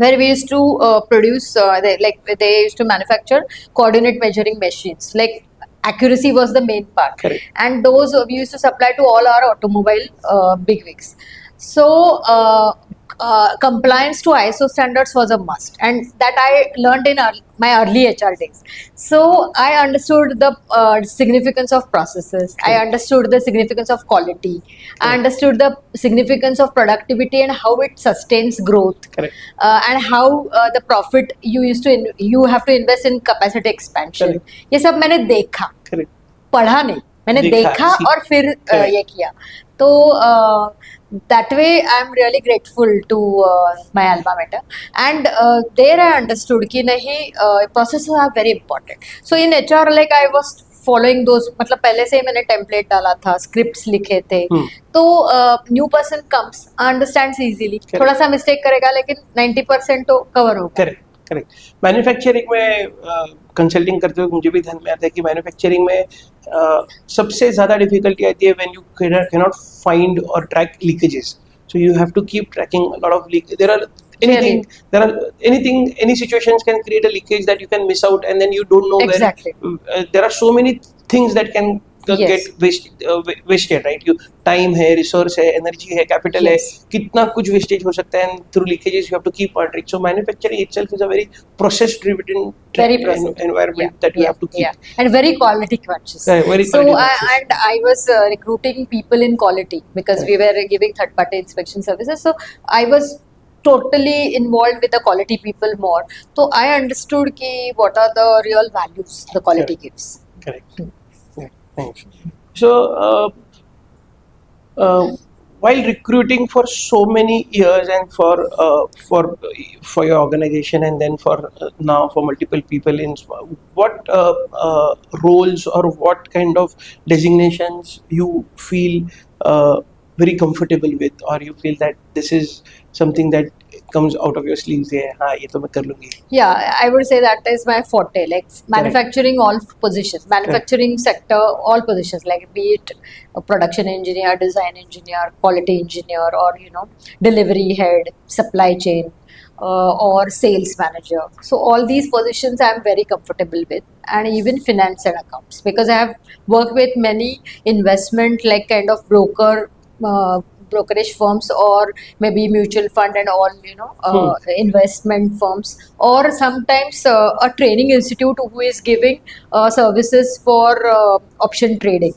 where we used to produce they used to manufacture coordinate measuring machines. Like accuracy was the main part, Correct. and those we used to supply to all our automobile bigwigs. So compliance to ISO standards was a must, and that I learned in my early HR days. So I understood the significance of processes. I Correct. understood the significance of quality. I Correct. understood the significance of productivity and how it sustains growth, Correct. and how the profit you have to invest in capacity expansion. Correct. ये सब मैंने देखा, Correct. पढ़ा नहीं, मैंने देखा, देखा सीख- और फिर Correct. ये किया. तो that way I am really grateful to my alma mater, and there I understood कि नहीं, processes are very important. So in HR like I was following those, मतलब पहले से ही मैंने template डाला था, scripts लिखे थे. तो new person comes, understands easily. Correct. थोड़ा सा mistake करेगा लेकिन 90% तो cover होगा. Correct correct. मैन्युफैक्चरिंग में कंसल्टिंग करते हुए मुझे भी ध्यान में आता है कि मैन्युफैक्चरिंग में सबसे ज़्यादा डिफिकल्टी आती है व्हेन यू कैनॉट फाइंड और track leakages. So you have to keep tracking a lot of leak. Any situations can create a leakage that you can miss out, and then you don't know Exactly. where. There are so many things that can Yes. get wasted, right? You time है, resource है, energy है, capital Yes. है, कितना कुछ wastage हो सकता है, and through leakages you have to keep on track. So manufacturing itself is a very process driven Very process environment that you have to keep. Yeah, and very quality conscious. Yeah, very So quality conscious. I was recruiting people in quality because we were giving third party inspection services. So I was totally involved with the quality people more. So I understood ki what are the real values the quality gives. Correct. Yeah, thanks. So, while recruiting for so many years and for your organization, and then for now for multiple people, in what roles or what kind of designations you feel very comfortable with, or you feel that this is something that comes out of your sleeves? हाँ, ये तो मैं कर लूँगी. Yeah, I would say that is my forte. Like manufacturing, all positions, manufacturing sector, all positions, like be it a production engineer, design engineer, quality engineer, or delivery head, supply chain, or sales manager. So all these positions I am very comfortable with, and even finance and accounts, because I have worked with many investment like kind of brokerage firms, or maybe mutual fund and all, investment firms, or sometimes a training institute who is giving services for option trading,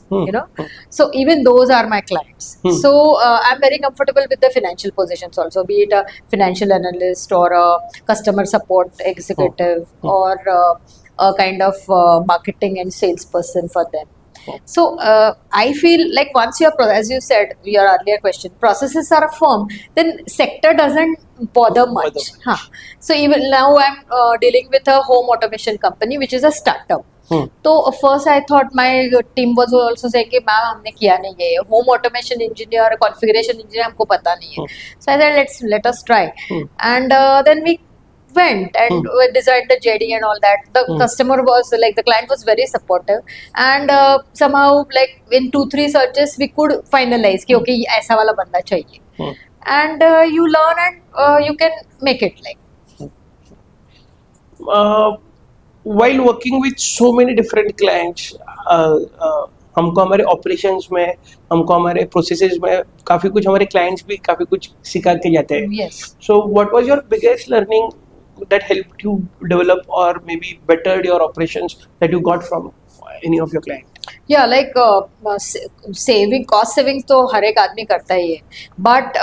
so even those are my clients. So I'm very comfortable with the financial positions also, be it a financial analyst or a customer support executive, or a kind of marketing and salesperson for them. So I feel like once you are, as you said, your earlier question, processes are firm, then sector doesn't bother much. So even now I'm dealing with a home automation company, which is a startup. तो first I thought my team was also saying कि ma'am हमने किया नहीं है, home automation engineer, configuration engineer हमको पता नहीं है. So I said let us try, and then we went and designed the JD and all that. The customer was like, the client was very supportive, and somehow like in 2-3 searches we could finalize कि okay ऐसा वाला बंदा चाहिए, and you learn and you can make it like. While working with so many different clients, हमको हमारे operations में, हमको हमारे प्रोसेसेस में काफ़ी कुछ, हमारे क्लाइंट्स भी काफ़ी कुछ सिखा के जाते हैं. Yes. So what was your biggest learning that helped you develop or maybe bettered your operations that you got from any of your clients? Yeah, like saving, cost savings तो हर एक आदमी करता ही है, but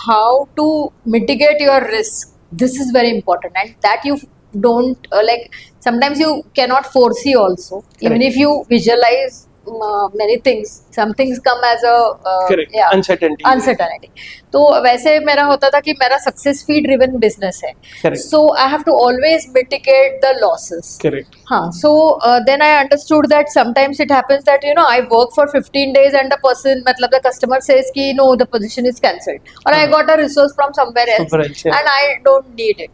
how to mitigate your risk, this is very important, and that you don't like sometimes you cannot foresee also. Even if you visualize many things. Some things come as a Correct. yeah, Uncertainty. uncertainty. तो वैसे मेरा होता था कि मेरा success फी driven business है, Correct. so I have to always mitigate the losses. Correct. हाँ, so then I understood that sometimes it happens that I work for 15 days and the person, मतलब the customer says कि no, the position is cancelled, or I got a resource from somewhere else, Somewhere else, yeah. and I don't need it.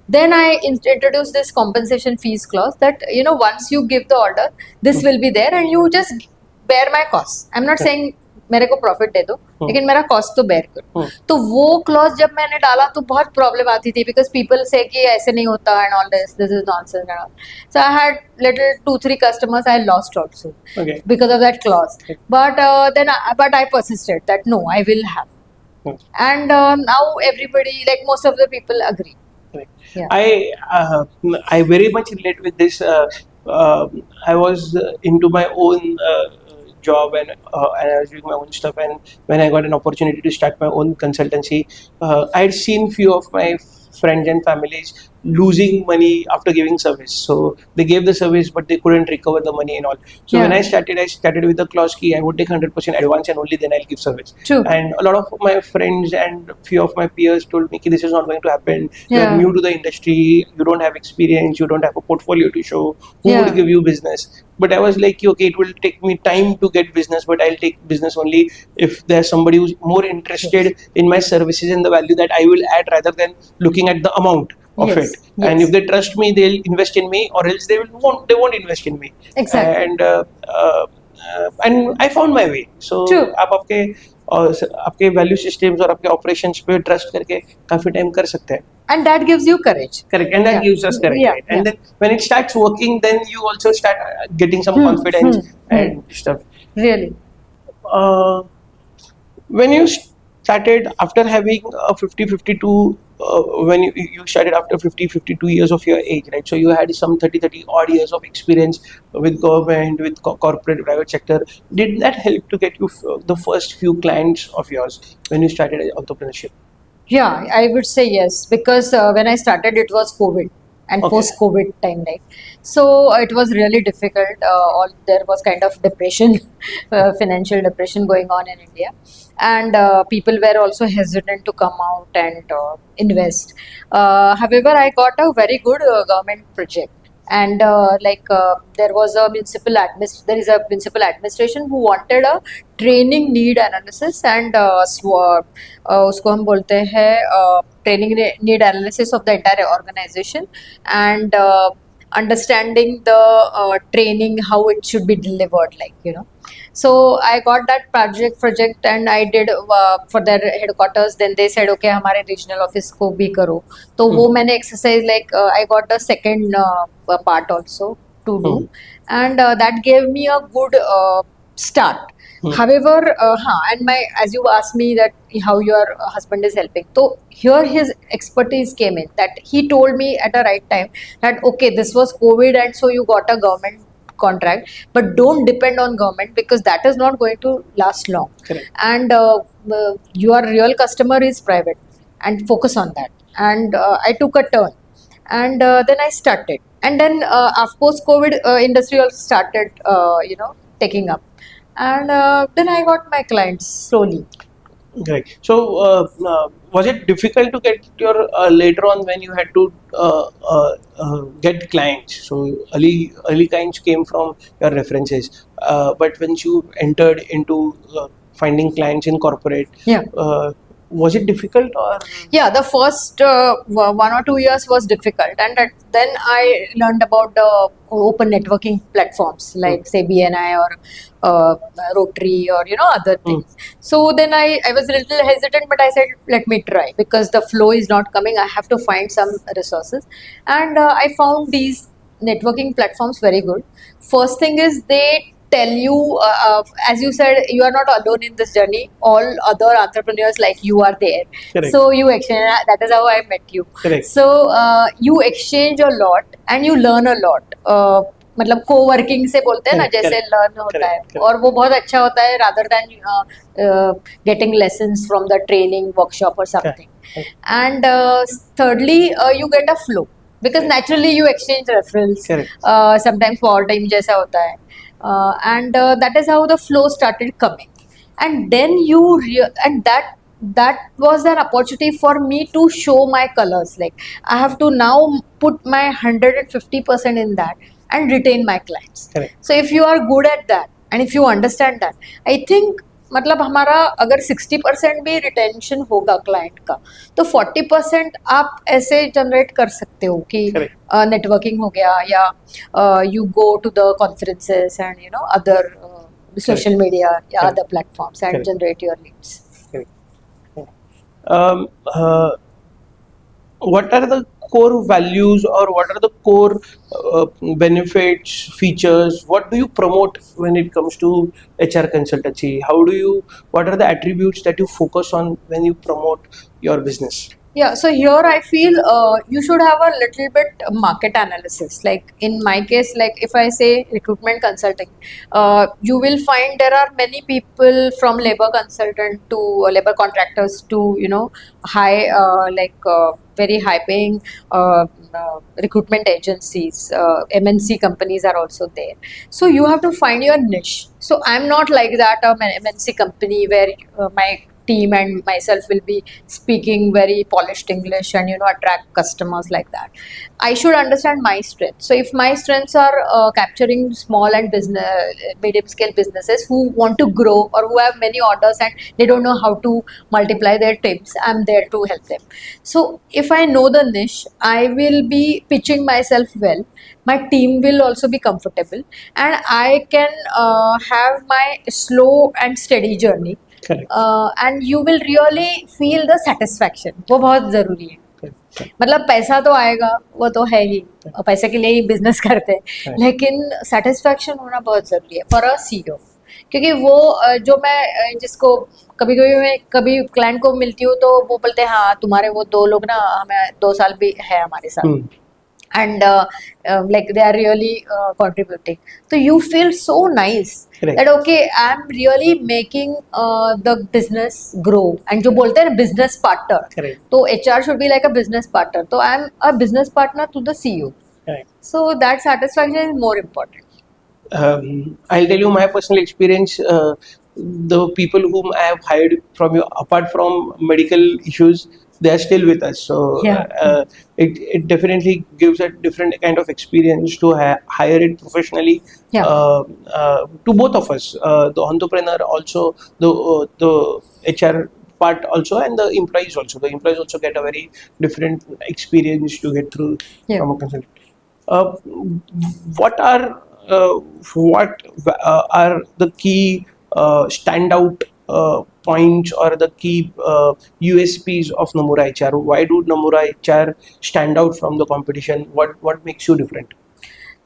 Then I introduced this compensation fees clause that once you give the order, this will be there and you just bear my cost. I'm not saying मेरे को profit दे दो, लेकिन मेरा cost तो bear करो. तो वो clause जब मैंने डाला तो बहुत प्रॉब्लम आती थी, बिकॉज पीपल से कि ऐसे नहीं होता and all this is nonsense and all. So I had little 2-3 customers I lost also Okay. because of that clause. But but I persisted that no, I will have. And now everybody, like most of the people, agree. Correct. Yeah. I very much relate with this. I was into my own job and I was doing my own stuff. And when I got an opportunity to start my own consultancy, I had seen few of my friends and families losing money after giving service. So they gave the service, but they couldn't recover the money and all. So when I started with the clause key, I would take 100% advance and only then I'll give service. True. And a lot of my friends and few of my peers told me, this is not going to happen. You're new to the industry. You don't have experience. You don't have a portfolio to show. Who would give you business? But I was like, okay, it will take me time to get business, but I'll take business only if there's somebody who's more interested in my services and the value that I will add rather than looking at the amount of it. And if they trust me, they'll invest in me, or else they won't invest in me. Exactly. And I found my way. So आप आपके value systems और आपके operations पे trust करके काफी time कर सकते हैं. And that gives you courage. Correct. And that gives us courage. Right? And then when it starts working, then you also start getting some confidence and stuff. Really. When you started after having a 50-52, when you started after 50-52 years of your age, right? So you had some 30 odd years of experience with government, with corporate, private sector. Did that help to get you the first few clients of yours when you started entrepreneurship? Yeah, I would say yes, because when I started, it was COVID and post-COVID time, like. So it was really difficult. There was kind of depression, financial depression going on in India, and people were also hesitant to come out and invest. However, I got a very good government project. And there was a municipal administration who wanted a training need analysis and उसको हम बोलते हैं training need analysis of the entire organization and understanding the training, how it should be delivered, So I got that project and I did for their headquarters. Then they said, okay, हमारे regional office को भी करो. तो वो मैंने exercise, I got the second part also to do, and that gave me a good start. However, and as you asked me that how your husband is helping, so here his expertise came in, that he told me at a right time that okay, this was COVID and so you got a government contract, but don't depend on government because that is not going to last long. Correct. And your real customer is private, and focus on that. And I took a turn, and then I started, and then after post-COVID industry also started taking up, and then I got my clients slowly. Right. So was it difficult to get your later on when you had to get clients? So early clients came from your references, but when you entered into finding clients in corporate, was it difficult or? Yeah, the first 1 or 2 years was difficult, and then I learned about the open networking platforms like say BNI or Rotary or other things. So then I was a little hesitant, but I said let me try because the flow is not coming. I have to find some resources, and I found these networking platforms very good. First thing is they tell you, as you said, you are not alone in this journey. All other entrepreneurs like you are there. Correct. So you exchange. That is how I met you. Correct. So you exchange a lot and you learn a lot. मतलब co-working से बोलते हैं ना, जैसे learn होता है, और वो बहुत अच्छा होता है rather than getting lessons from the training workshop or something. And thirdly, you get a flow because naturally you exchange referrals. Sometimes power time जैसा होता है. and that is how the flow started coming. And then and that was an opportunity for me to show my colors. Like, I have to now put my 150% in that and retain my clients. Correct. So if you are good at that and if you understand that, I think मतलब हमारा अगर 60% भी retention होगा client का, तो 40% आप ऐसे generate कर सकते हो कि नेटवर्किंग हो गया, या you go to the conferences and you know other social media, yeah, other platforms, and Correct. generate your leads. What are the core values, or what are the core benefits, features? What do you promote when it comes to HR consultancy? What are the attributes that you focus on when you promote your business? Yeah, so here I feel you should have a little bit market analysis. Like in my case, like if I say recruitment consulting, you will find there are many people from labor consultant to labor contractors to, you know, very high paying recruitment agencies. MNC companies are also there. So you have to find your niche. So I'm not like that MNC company where my team and myself will be speaking very polished English and, you know, attract customers like that. I should understand my strengths. So if my strengths are capturing small and medium scale businesses who want to grow or who have many orders and they don't know how to multiply their teams, I'm there to help them. So if I know the niche, I will be pitching myself well. My team will also be comfortable, and I can have my slow and steady journey. Correct. And you will really feel the satisfaction. वो बहुत ज़रूरी है. Correct. मतलब पैसा तो आएगा, वो तो है ही, और पैसे के लिए ही बिजनेस करते हैं, Right. लेकिन सेटिस्फैक्शन होना बहुत ज़रूरी है फॉर अ CEO. क्योंकि वो जो मैं जिसको कभी क्लाइंट को मिलती हूँ तो वो बोलते हैं हाँ तुम्हारे वो 2 लोग ना हमें 2 साल भी है हमारे साथ, and like they are really contributing. So you feel so nice. Correct. that okay, I'm really making the business grow. And जो बोलते हैं ना business partner, Correct. तो HR should be like a business partner. So I'm a business partner to the CEO. Correct. So that satisfaction is more important. I'll tell you my personal experience. The people whom I have hired from you, apart from medical issues, they are still with us. So Yeah. it definitely gives a different kind of experience to hire it professionally. Yeah. To both of us, the entrepreneur also, the HR part also, and the employees also. The employees also get a very different experience to get through Yeah. from a consultant. What are the key standout points or the key USPs of Nomura HR? Why do Nomura HR stand out from the competition? What makes you different?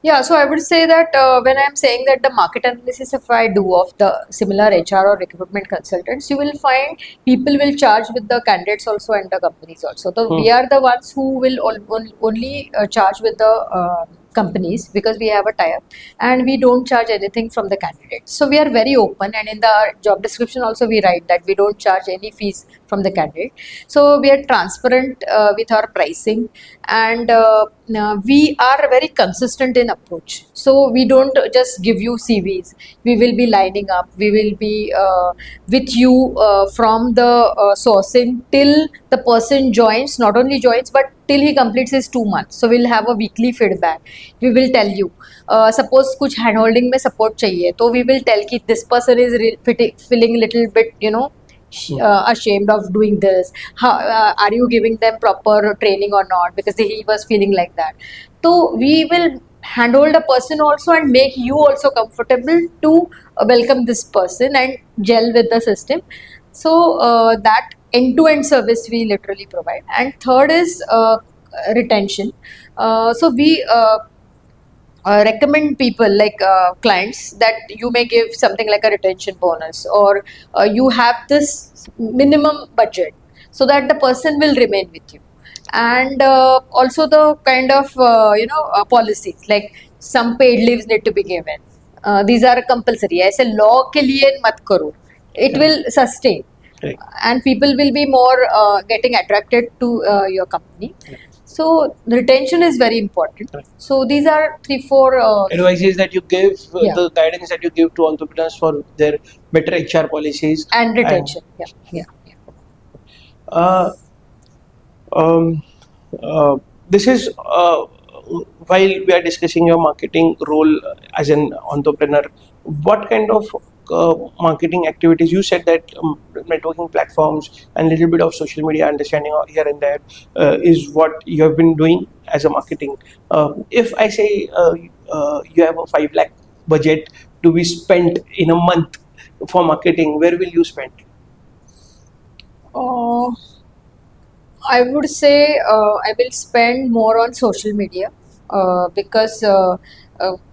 Yeah, so I would say that when I'm saying that the market analysis, if I do of the similar HR or recruitment consultants, you will find people will charge with the candidates also and the companies also. So we are the ones who will only charge with the companies because we have a tie-up, and we don't charge anything from the candidates. So we are very open, and in the job description also we write that we don't charge any fees from the candidate. So we are transparent with our pricing, and we are very consistent in approach. So we don't just give you CVs. We will be lining up. We will be with you from the sourcing till the person joins, not only joins, but till he completes his 2 months. So we'll have a weekly feedback. We will tell you. Suppose कुछ hand holding में support चाहिए, तो we will tell कि this person is feeling little bit, you know, ashamed of doing this. How are you giving them proper training or not? Because he was feeling like that. So we will handhold a person also and make you also comfortable to welcome this person and gel with the system. So that end-to-end service we literally provide. And third is retention. So we recommend people like clients that you may give something like a retention bonus, or you have this minimum budget so that the person will remain with you. And also the kind of policies like some paid leaves need to be given. These are compulsory. ऐसे law के लिए मत करो. It will sustain. Correct. And people will be more getting attracted to your company. So retention is very important. Correct. So these are 3-4 Advices that you give, Yeah. the guidance that you give to entrepreneurs for their better HR policies and retention. Yeah. Uh, um, this is while we are discussing your marketing role as an entrepreneur, what kind of marketing activities? You said that networking platforms and little bit of social media understanding here and there is what you have been doing as a marketing. If I say you have a 5 lakh budget to be spent in a month for marketing, where will you spend? I would say I will spend more on social media because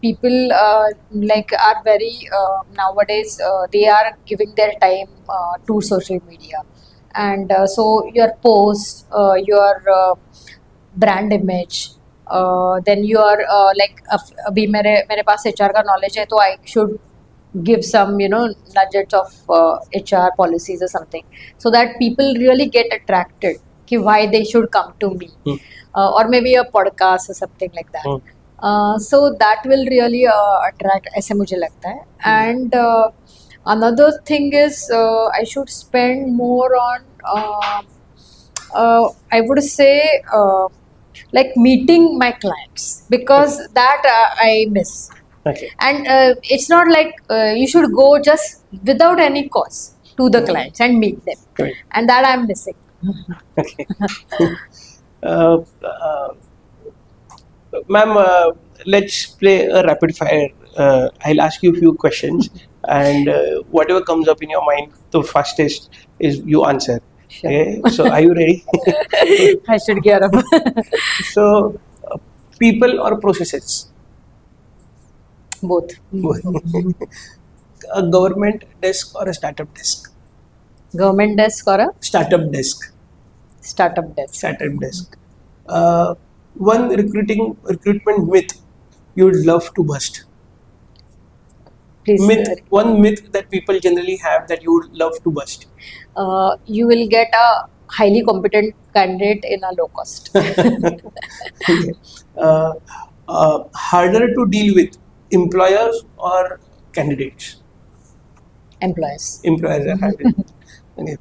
people like are very nowadays they are giving their time to social media, and so your post, your brand image, then your like अभी मेरे पास HR का knowledge है तो I should give some nuggets of HR policies or something so that people really get attracted कि why they should come to me or maybe a podcast or something like that. So that will really attract ऐसे मुझे लगता है. And another thing is I should spend more on I would say like meeting my clients because that I miss. Okay. And it's not like you should go just without any cause to the clients and meet them, Right. and that I'm missing. Okay. uh, uh, Ma'am, let's play a rapid fire. I'll ask you a few questions, and whatever comes up in your mind, the fastest is you answer. Sure. Okay. So, are you ready? I should gear up. So, people or processes? Both. A government desk or a startup desk? Government desk or a Startup desk. startup desk. Startup desk. One recruitment myth you would love to bust. Please. One myth that people generally have that you would love to bust. You will get a highly competent candidate in a low cost. Okay. Harder to deal with, employers or candidates? Employees. Employers are harder. Okay.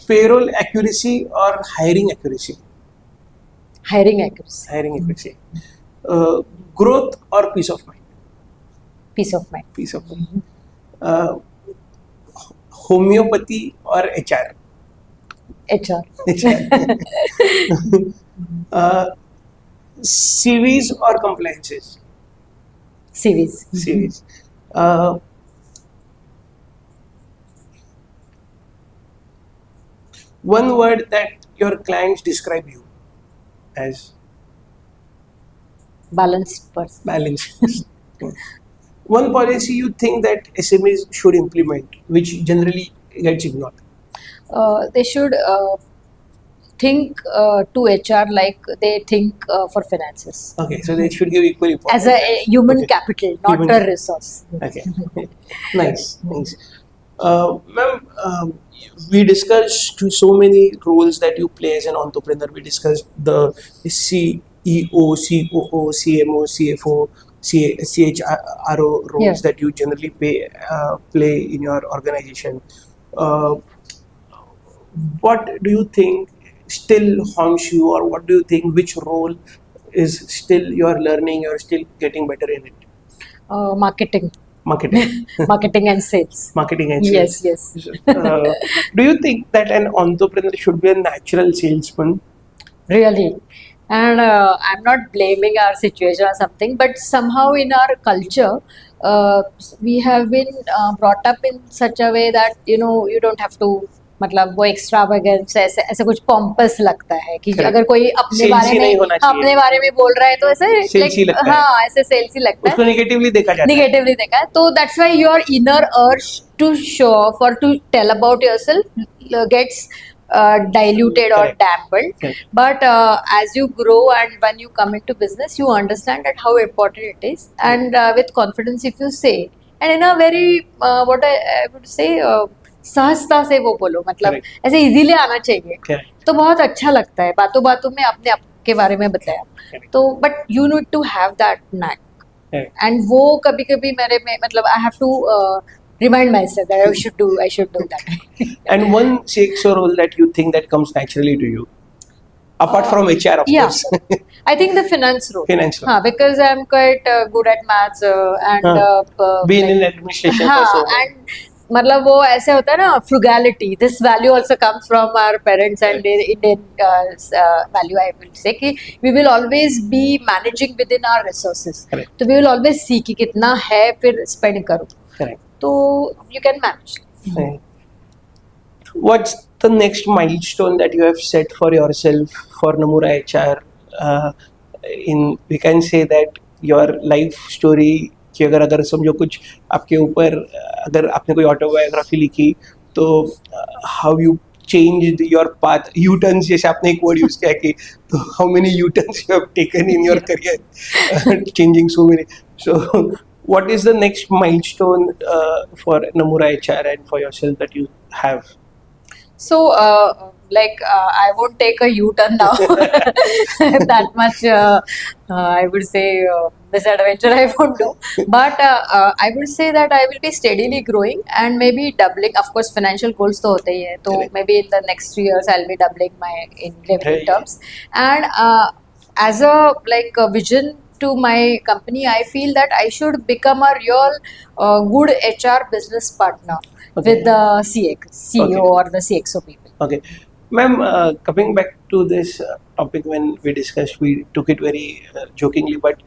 Payroll accuracy or hiring accuracy? Hiring accuracy. Hiring accuracy. Growth or peace of mind? Peace of mind. Peace of mind. Homeopathy or HR? HR. CVs or compliances? CVs. CVs. One word that your clients describe you as? Balanced person. Balance. One policy you think that SMEs should implement, which generally gets ignored? They should think to HR like they think for finances Okay, so they should give equal importance. as a human Okay. capital, not Human a resource. Okay, nice. Ma'am, we discussed so many roles that you play as an entrepreneur. We discussed the CEO, COO, CMO, CFO, CHRO roles Yeah. that you generally play in your organization. What do you think still haunts you, or what do you think which role is still you're learning, you're still getting better in it? Marketing. Marketing. Marketing and sales. Marketing and Yes, sales. yes. Do you think that an entrepreneur should be a natural salesman? Really. And I'm not blaming our situation or something, but somehow in our culture, we have been brought up in such a way that you don't have to मतलब वो extravagance ऐसे ऐसे कुछ pompous लगता है कि Correct. अगर कोई अपने Salesy बारे नहीं होना में चाहिए. अपने बारे में बोल रहा है तो ऐसे Salesy लगता है. हाँ ऐसे सेल्सी लगता है उसको नेगेटिवली देखा जाता है. negatively देखा है तो that's why your inner urge to show off or to tell about yourself gets diluted or Correct. dampened. Correct. But as you grow and when you come into business, you understand that how important it is, and with confidence, if you say, and in a very what I would say सहजता से वो बोलो मतलब Correct. ऐसे easily आना चाहिए Correct. तो बहुत अच्छा लगता है बातों बातों में अपने के बारे में बताया. Correct. तो but you need to have that knack, Correct. एंड वो कभी कभी मेरे में मतलब I have to remind myself that I should do that. And one CXO role that you think that comes naturally to you, apart from HR, of yeah. course. I think the finance role. Finance role. हाँ, because I'm quite good at maths and Being in administration हाँ, also. and मतलब वो ऐसे होता है ना, frugality. This value also comes from our parents and their Indian value. I will say कि we will always be managing within our resources. Correct. तो we will always see कि कितना है फिर spend करो. Correct. तो you can manage. Right. What's the next milestone that you have set for yourself for Nomura HR? We can say that your life story कि अगर समझो कुछ आपके ऊपर अगर आपने कोई ऑटोबायोग्राफी लिखी तो how you changed your path, U-turns जैसे आपने एक वर्ड यूज किया कि तो how many U-turns you have taken in your career, changing so many. So what is the next milestone for Nomura HR and for yourself that you have? So, I won't take a U-turn now. That much, I would say, misadventure I won't do. But I would say that I will be steadily growing and maybe doubling. Of course, financial goals तो होते ही है. तो maybe in the next 3 years, I'll be doubling my in revenue terms. And as a vision to my company, I feel that I should become a real good HR business partner. Okay. With the CEO Okay. or the CXO people. Okay. Ma'am, coming back to this topic, when we discussed, we took it very jokingly, but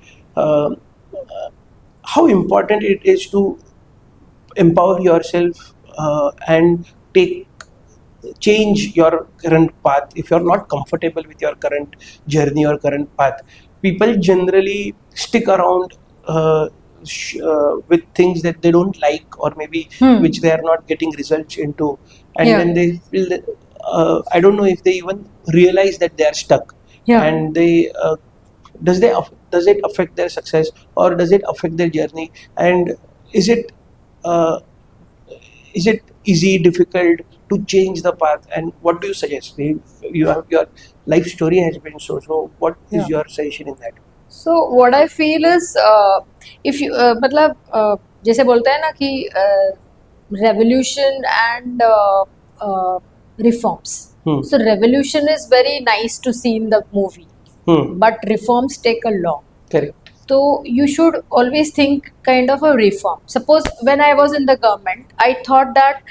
how important it is to empower yourself and change your current path. If you're not comfortable with your current journey or current path, people generally stick around with things that they don't like, or maybe which they are not getting results into, and Yeah. then they feel that I don't know if they even realize that they are stuck. Yeah. And they does it affect their success, or does it affect their journey, and is it easy, difficult to change the path, and what do you suggest? You have your life story has been so what is Yeah. your suggestion in that? So what I feel is if you मतलब जैसे बोलते हैं ना कि revolution and reforms. So revolution is very nice to see in the movie, but reforms take a long. Correct. So you should always think kind of a reform. Suppose when I was in the government, I thought that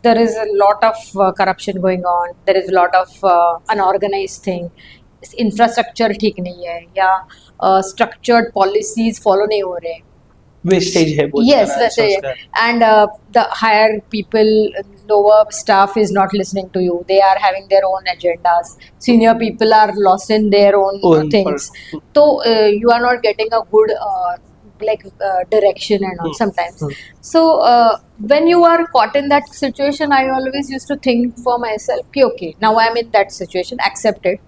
there is a lot of corruption going on. There is a lot of unorganized thing. Infrastructure ठीक नहीं है या structured policies follow नहीं हो रहे. Wastage है बहुत Yes, सारा that's it. संस्कार. And the higher people, lower staff is not listening to you. They are having their own agendas. Senior people are lost in their own things. So you are not getting a good direction and all sometimes. So when you are caught in that situation, I always used to think for myself, okay, now I am in that situation, accept it.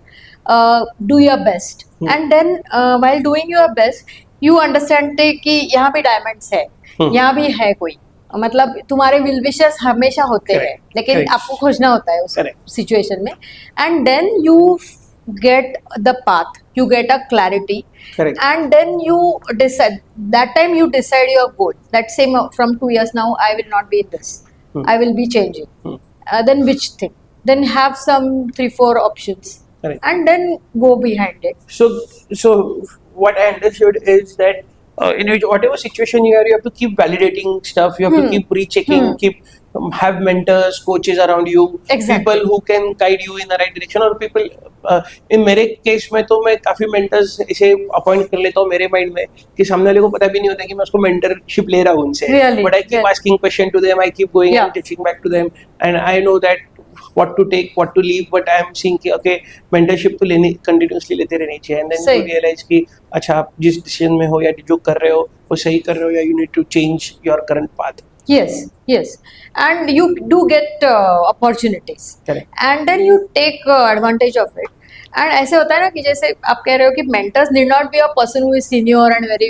Do your best. And then while doing your best, you understand कि यहाँ पे diamonds है, यहाँ भी है कोई, मतलब तुम्हारे विल विशेस हमेशा होते हैं, लेकिन आपको खोजना होता है उस सिचुएशन में. And then you get the path, you get a clarity. Correct. And then you decide, that time you decide your goal, that same from 2 years now I will not be in this, I will be changing. Then which thing, then have some 3-4 options. Correct. And then go behind it. So what I understood is that in whatever situation you are, you have to keep validating stuff, you have to keep rechecking, keep have mentors, coaches around you, Exactly. people who can guide you in the right direction, or people in मेरे case में तो मैं काफी mentors ऐसे appoint कर लेता हूँ मेरे माइंड में कि सामने वाले को पता भी नहीं होता कि मैं उसको mentorship ले रहा हूँ उनसे. Really? But I keep asking question to them, I keep going and teaching back to them, and I know that what to take, what to leave, but I am seeing कि okay, mentorship तो लेने continuously लेते रहनी चाहिए, and then you realize कि अच्छा आप जिस decision में हो या जो कर रहे हो वो सही कर रहे हो, या you need to change your current path. Yes, and you do get opportunities. Correct. And then you take advantage of it. And ऐसे होता है ना कि जैसे आप कह रहे हो कि mentors need not be a person who is senior and very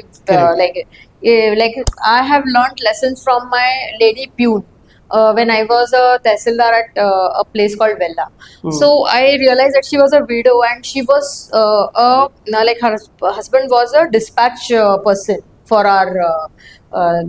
like I have learned lessons from my lady Pune, when I was a tehsildar at a place called Vella. Hmm. So I realized that she was a widow, and she was like her husband was a dispatch person for our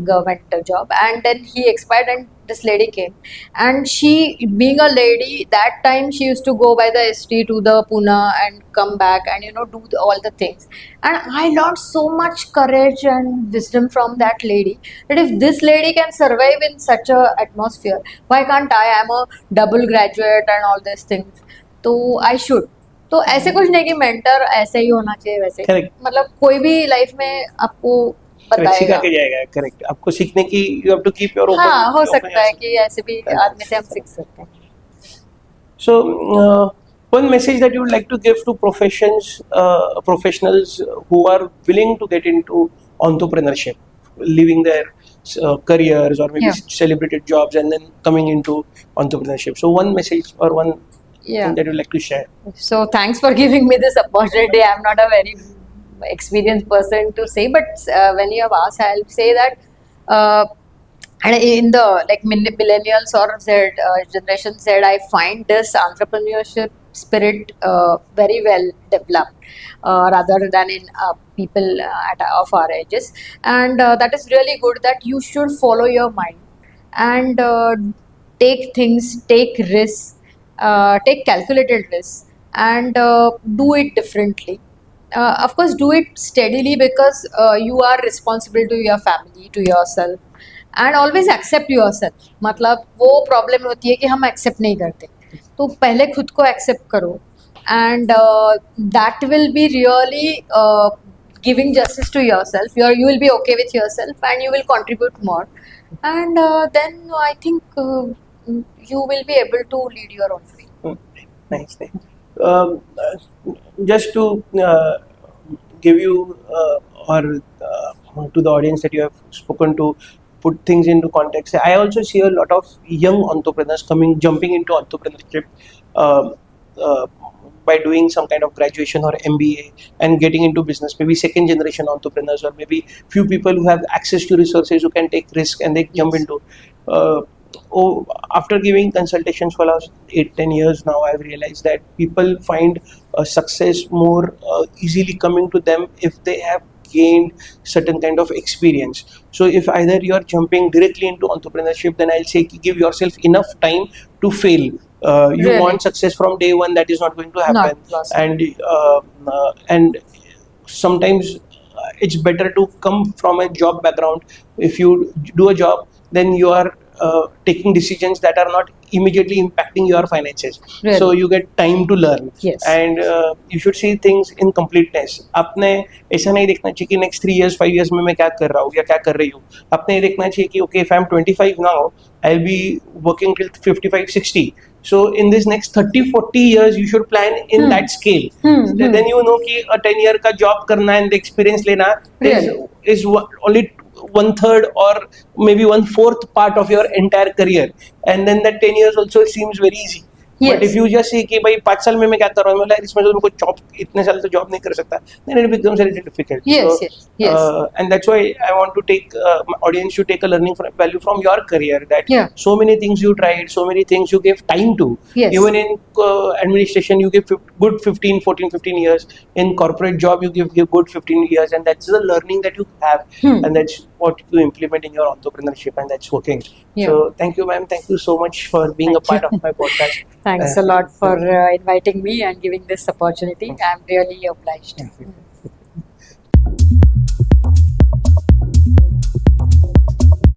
government job, and then he expired, and this lady came, and she, being a lady that time, she used to go by the ST to the Pune and come back and do all the things, and I learned so much courage and wisdom from that lady, that if this lady can survive in such a atmosphere, why can't I? I'm a double graduate and all these things, तो I should. तो ऐसे कुछ नहीं कि mentor ऐसे ही होना चाहिए वैसे, Correct. मतलब कोई भी लाइफ में आपको Correct, सिखा बताएगा. के जाएगा. करेक्ट, आपको सीखने की you have to keep your open. हाँ, हो सकता है कि ऐसे भी आदमी से हम सीख सकते हैं. So, one message that you would like to give to professionals who are willing to get into entrepreneurship, leaving their careers or maybe Yeah. celebrated jobs and then coming into entrepreneurship. So, one message or one Yeah. thing that you'd like to share. So thanks for giving me this opportunity. I'm not a very experienced person to say, but when you have asked, I'll say that. And in the like millennials or generation Z, I find this entrepreneurship spirit very well developed, rather than in people of our ages, and that is really good. That you should follow your mind and take things, take risks, take calculated risks, and do it differently. Of course, do it steadily, because you are responsible to your family, to yourself, and always accept yourself. मतलब वो problem होती है कि हम accept नहीं करते, तो पहले खुद को एक्सेप्ट करो, and that will be really giving justice to yourself. You will be okay with yourself, and you will contribute more, and then I think you will be able to lead your own way. Nice. Just to give you or to the audience that you have spoken to, put things into context. I also see a lot of young entrepreneurs jumping into entrepreneurship by doing some kind of graduation or MBA and getting into business. Maybe second generation entrepreneurs, or maybe few people who have access to resources who can take risk and they jump into. After giving consultations for last 8-10 years now, I've realized that people find success more easily coming to them if they have gained certain kind of experience. So if either you're jumping directly into entrepreneurship, then I'll say give yourself enough time to fail. You Really? want success from day one, that is not going to happen. Not possible. And sometimes it's better to come from a job background. If you do a job, then you are taking decisions that are not immediately impacting your finances. Really? So you get time to learn. Yes. And you should see things in completeness. आपने ऐसा नहीं देखना चाहिए कि next 3 years 5 years में मैं क्या कर रहा हूँ या क्या कर रही हूँ. आपने ये देखना चाहिए कि okay, if I'm 25 now, I'll be working till 55-60. So in this next 30-40 years, you should plan in that scale. Then you know कि a 10-year का job करना and the experience लेना is only 1/3 or maybe 1/4 part of your entire career, and then that 10 years also seems very easy. Yes. But if you just say कि भाई 5 साल में मैं क्या कर रहा हूँ, मतलब इसमें तो मैं जॉब इतने साल तो जॉब नहीं कर सकता, then it becomes a little difficult. Yes, yes. And that's why I want to take my audience to take a learning value from your career, that Yeah. so many things you tried, so many things you gave time to. Yes. Even in administration, you give good 15 years. In corporate job, you give good 15 years, and that's the learning that you have, and that's what you implement in your entrepreneurship, and that's working. Yeah. So thank you, ma'am. Thank you so much for being a part of my podcast. Thanks a lot for inviting me and giving this opportunity. I'm really obliged. Thank you.